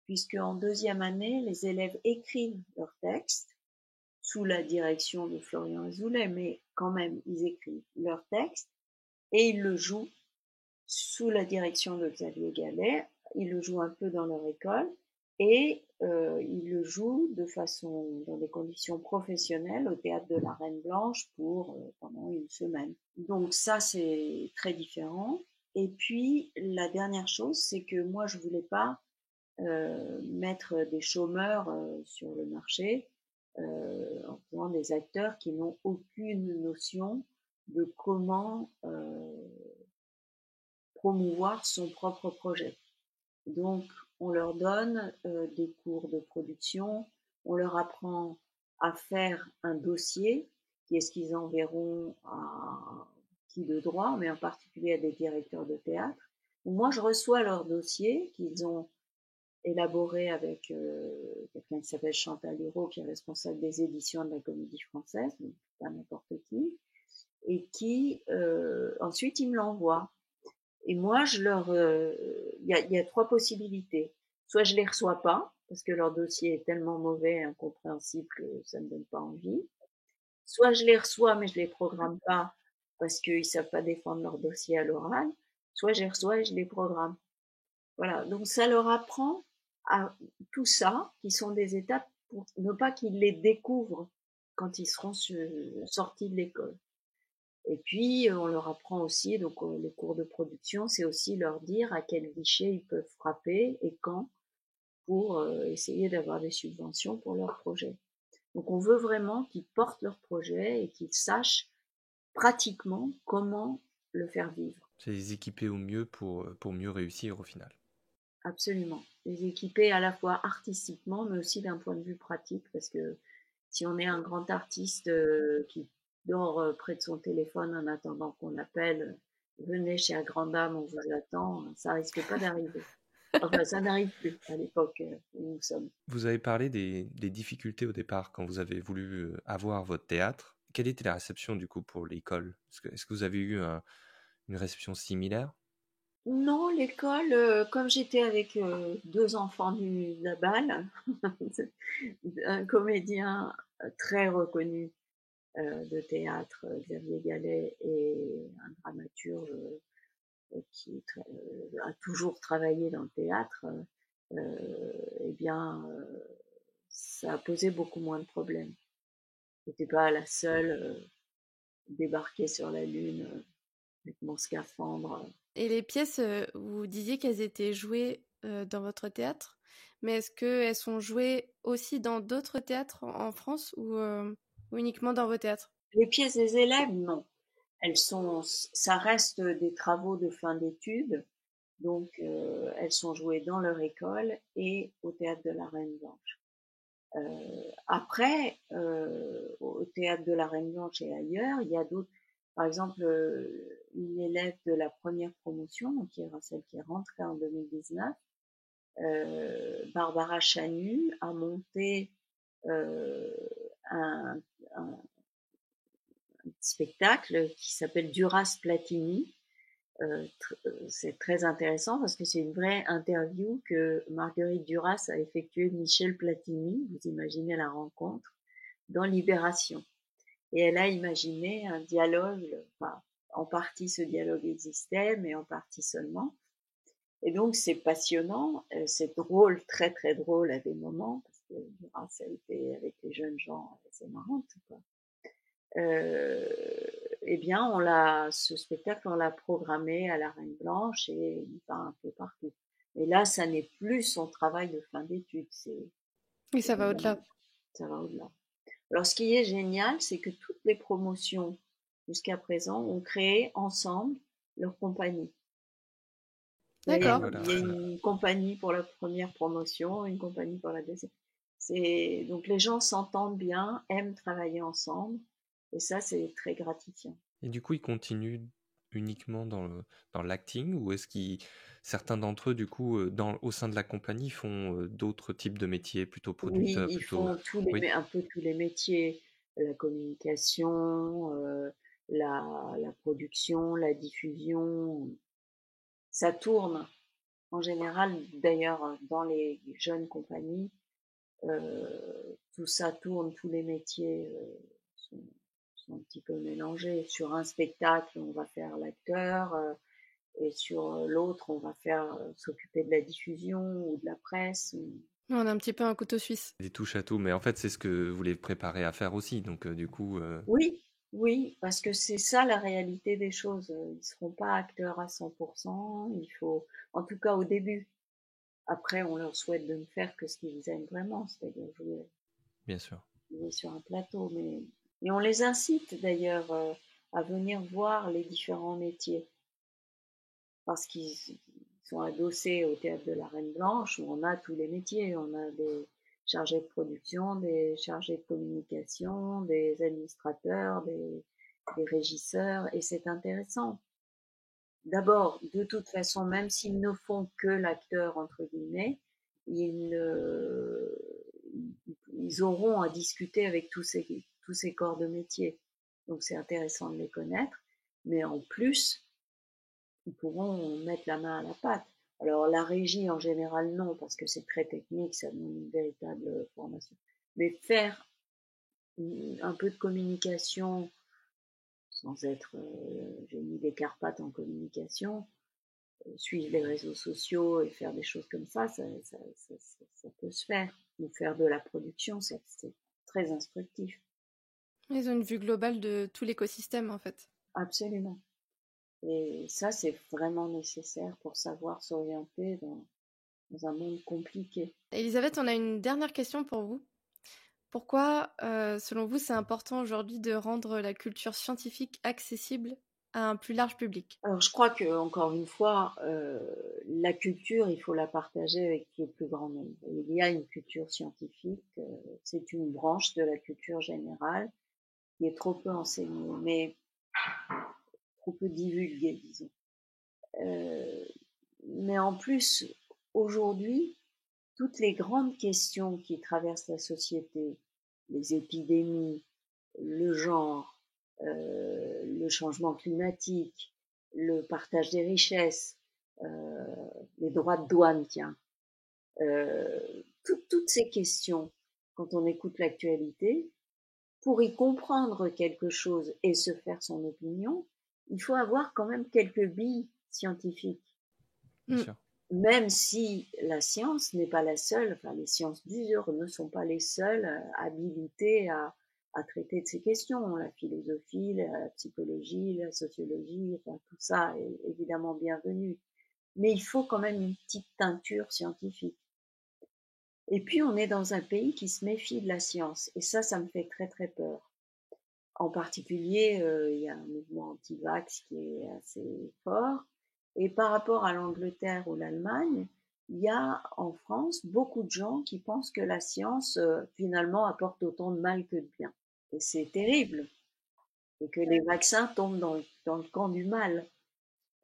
puisque en deuxième année, les élèves écrivent leurs textes sous la direction de Florian Azoulay, mais quand même, ils écrivent leurs textes et ils le jouent sous la direction de Xavier Gallet. Ils le jouent un peu dans leur école et ils le jouent dans des conditions professionnelles au théâtre de la Reine Blanche pendant une semaine. Donc ça, c'est très différent. Et puis, la dernière chose, c'est que moi, je voulais pas mettre des chômeurs sur le marché en faisant des acteurs qui n'ont aucune notion de comment promouvoir son propre projet. Donc, on leur donne des cours de production, on leur apprend à faire un dossier qui est ce qu'ils enverront à qui de droit, mais en particulier à des directeurs de théâtre. Moi, je reçois leur dossier qu'ils ont élaboré avec quelqu'un qui s'appelle Chantal Hurault, qui est responsable des éditions de la Comédie Française, donc pas n'importe qui, et qui ensuite ils me l'envoient. Et moi, il y a trois possibilités. Soit je les reçois pas, parce que leur dossier est tellement mauvais et incompréhensible que ça me donne pas envie. Soit je les reçois, mais je les programme pas, parce qu'ils savent pas défendre leur dossier à l'oral. Soit je les reçois et je les programme. Voilà. Donc ça leur apprend à tout ça, qui sont des étapes pour ne pas qu'ils les découvrent quand ils seront sortis de l'école. Et puis, on leur apprend aussi, donc les cours de production, c'est aussi leur dire à quel guichet ils peuvent frapper et quand pour essayer d'avoir des subventions pour leur projet. Donc, on veut vraiment qu'ils portent leur projet et qu'ils sachent pratiquement comment le faire vivre. C'est les équiper au mieux pour mieux réussir au final. Absolument. Les équiper à la fois artistiquement, mais aussi d'un point de vue pratique, parce que si on est un grand artiste qui dort près de son téléphone en attendant qu'on appelle, venez chère grande dame, on vous attend, ça risque pas d'arriver. Enfin, ça n'arrive plus à l'époque où nous sommes. Vous avez parlé des difficultés au départ quand vous avez voulu avoir votre théâtre. Quelle était la réception du coup pour l'école? Est-ce que vous avez eu une réception similaire? Non, l'école, comme j'étais avec deux enfants de la balle, un comédien très reconnu de théâtre, Xavier Gallet, et un dramaturge qui a toujours travaillé dans le théâtre, eh bien, ça a posé beaucoup moins de problèmes. J'étais pas la seule débarquée sur la Lune avec mon scaphandre. Et les pièces, vous disiez qu'elles étaient jouées dans votre théâtre, mais est-ce qu'elles sont jouées aussi dans d'autres théâtres en France ou uniquement dans vos théâtres? Les pièces des élèves, non. Ça reste des travaux de fin d'études, donc elles sont jouées dans leur école et au théâtre de la Reine Blanche. Après, au théâtre de la Reine Blanche et ailleurs, il y a d'autres. Par exemple, une élève de la première promotion, qui est celle qui est rentrée en 2019, Barbara Chanu, a monté un, un spectacle qui s'appelle Duras Platini. C'est très intéressant parce que c'est une vraie interview que Marguerite Duras a effectuée de Michel Platini, vous imaginez la rencontre, dans Libération. Et elle a imaginé un dialogue, enfin, en partie ce dialogue existait, mais en partie seulement. Et donc c'est passionnant, c'est drôle, très très drôle à des moments, parce que Duras a été avec les jeunes gens assez marrante, quoi. Eh bien, ce spectacle, on l'a programmé à la Reine Blanche et il va un peu partout. Et là, ça n'est plus son travail de fin d'études, Oui, ça va au-delà. ça va au-delà. Alors, ce qui est génial, c'est que toutes les promotions jusqu'à présent ont créé ensemble leur compagnie. D'accord. Voilà. Il y a une compagnie pour la première promotion, une compagnie pour la deuxième. Donc les gens s'entendent bien, aiment travailler ensemble, et ça, c'est très gratifiant. Et du coup, ils continuent uniquement dans l'acting ou est-ce qu'ils certains d'entre eux, du coup, au sein de la compagnie, font d'autres types de métiers, plutôt Oui, producteurs, ils plutôt... font Oui, un peu tous les métiers, la communication, la production, la diffusion. Ça tourne en général, d'ailleurs, dans les jeunes compagnies, tout ça tourne, tous les métiers sont, sont un petit peu mélangés. Sur un spectacle, on va faire l'acteur, et sur l'autre, on va s'occuper de la diffusion ou de la presse. On a un petit peu un couteau suisse. des touches à tout, mais en fait, c'est ce que vous les préparez à faire aussi. Donc, du coup, Oui, oui, parce que c'est ça la réalité des choses. Ils seront pas acteurs à 100%. Il faut, en tout cas au début. Après, on leur souhaite de ne faire que ce qu'ils aiment vraiment, c'est-à-dire bien sûr. jouer sur un plateau. Et on les incite d'ailleurs à venir voir les différents métiers, parce qu'ils sont adossés au théâtre de la Reine Blanche où on a tous les métiers. On a des chargés de production, des chargés de communication, des administrateurs, des régisseurs, et c'est intéressant. D'abord, de toute façon, même s'ils ne font que l'acteur, entre guillemets, ils, ils auront à discuter avec tous ces corps de métier. Donc c'est intéressant de les connaître, mais en plus, ils pourront mettre la main à la pâte. Alors la régie, en général, non, parce que c'est très technique, ça demande une véritable formation. Mais faire un peu de communication, sans être génie des Carpates en communication, suivre les réseaux sociaux et faire des choses comme ça peut se faire. Ou faire de la production, c'est très instructif. Ils ont une vue globale de tout l'écosystème, en fait. Absolument. Et ça, c'est vraiment nécessaire pour savoir s'orienter dans un monde compliqué. Elisabeth, on a une dernière question pour vous. Pourquoi, selon vous, c'est important aujourd'hui de rendre la culture scientifique accessible à un plus large public? Alors, je crois que encore une fois, la culture, il faut la partager avec le plus grand nombre. Il y a une culture scientifique, c'est une branche de la culture générale qui est trop peu enseignée, mais trop peu divulguée, disons. Mais en plus, aujourd'hui, toutes les grandes questions qui traversent la société, les épidémies, le genre, le changement climatique, le partage des richesses, les droits de douane, tiens, toutes ces questions, quand on écoute l'actualité, pour y comprendre quelque chose et se faire son opinion, il faut avoir quand même quelques billes scientifiques. Bien Mm. sûr. Même si la science n'est pas la seule, enfin les sciences dures ne sont pas les seules habilitées à traiter de ces questions. La philosophie, la psychologie, la sociologie, enfin, tout ça est évidemment bienvenu. Mais il faut quand même une petite teinture scientifique. Et puis, on est dans un pays qui se méfie de la science. Et ça me fait très, très peur. En particulier, il y a un mouvement anti-vax qui est assez fort. Et par rapport à l'Angleterre ou l'Allemagne, il y a en France beaucoup de gens qui pensent que la science, finalement, apporte autant de mal que de bien. Et c'est terrible. Et que les vaccins tombent dans le camp du mal.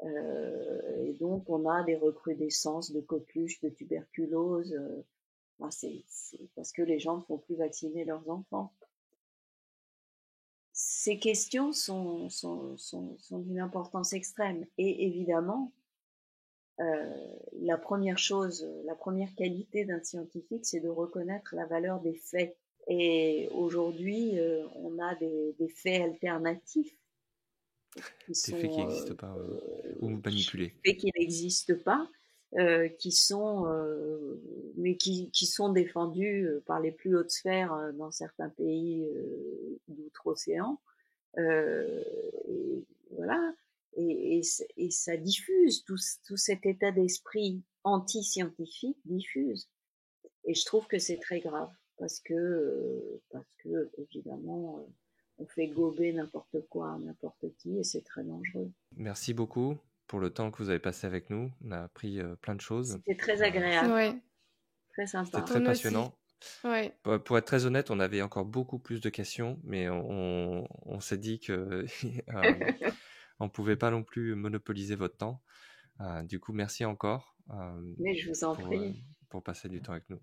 Et donc, on a des recrudescences de coqueluche, de tuberculose. C'est parce que les gens ne font plus vacciner leurs enfants. Ces questions sont d'une importance extrême. Et évidemment, la première qualité d'un scientifique, c'est de reconnaître la valeur des faits. Et aujourd'hui, on a des faits alternatifs Des faits qui n'existent pas ou manipulés. Des faits qui n'existent pas, mais qui sont défendus par les plus hautes sphères dans certains pays d'outre-océan. Et voilà. Et ça diffuse, tout cet état d'esprit anti-scientifique diffuse. Et je trouve que c'est très grave parce que évidemment, on fait gober n'importe quoi à n'importe qui et c'est très dangereux. Merci beaucoup pour le temps que vous avez passé avec nous. On a appris plein de choses. C'était très agréable. Ouais. Très sympa. C'était très passionnant. Ouais. Pour être très honnête, on avait encore beaucoup plus de questions, mais on s'est dit que on pouvait pas non plus monopoliser votre temps. Du coup, merci encore mais je vous en prie. pour passer du temps avec nous.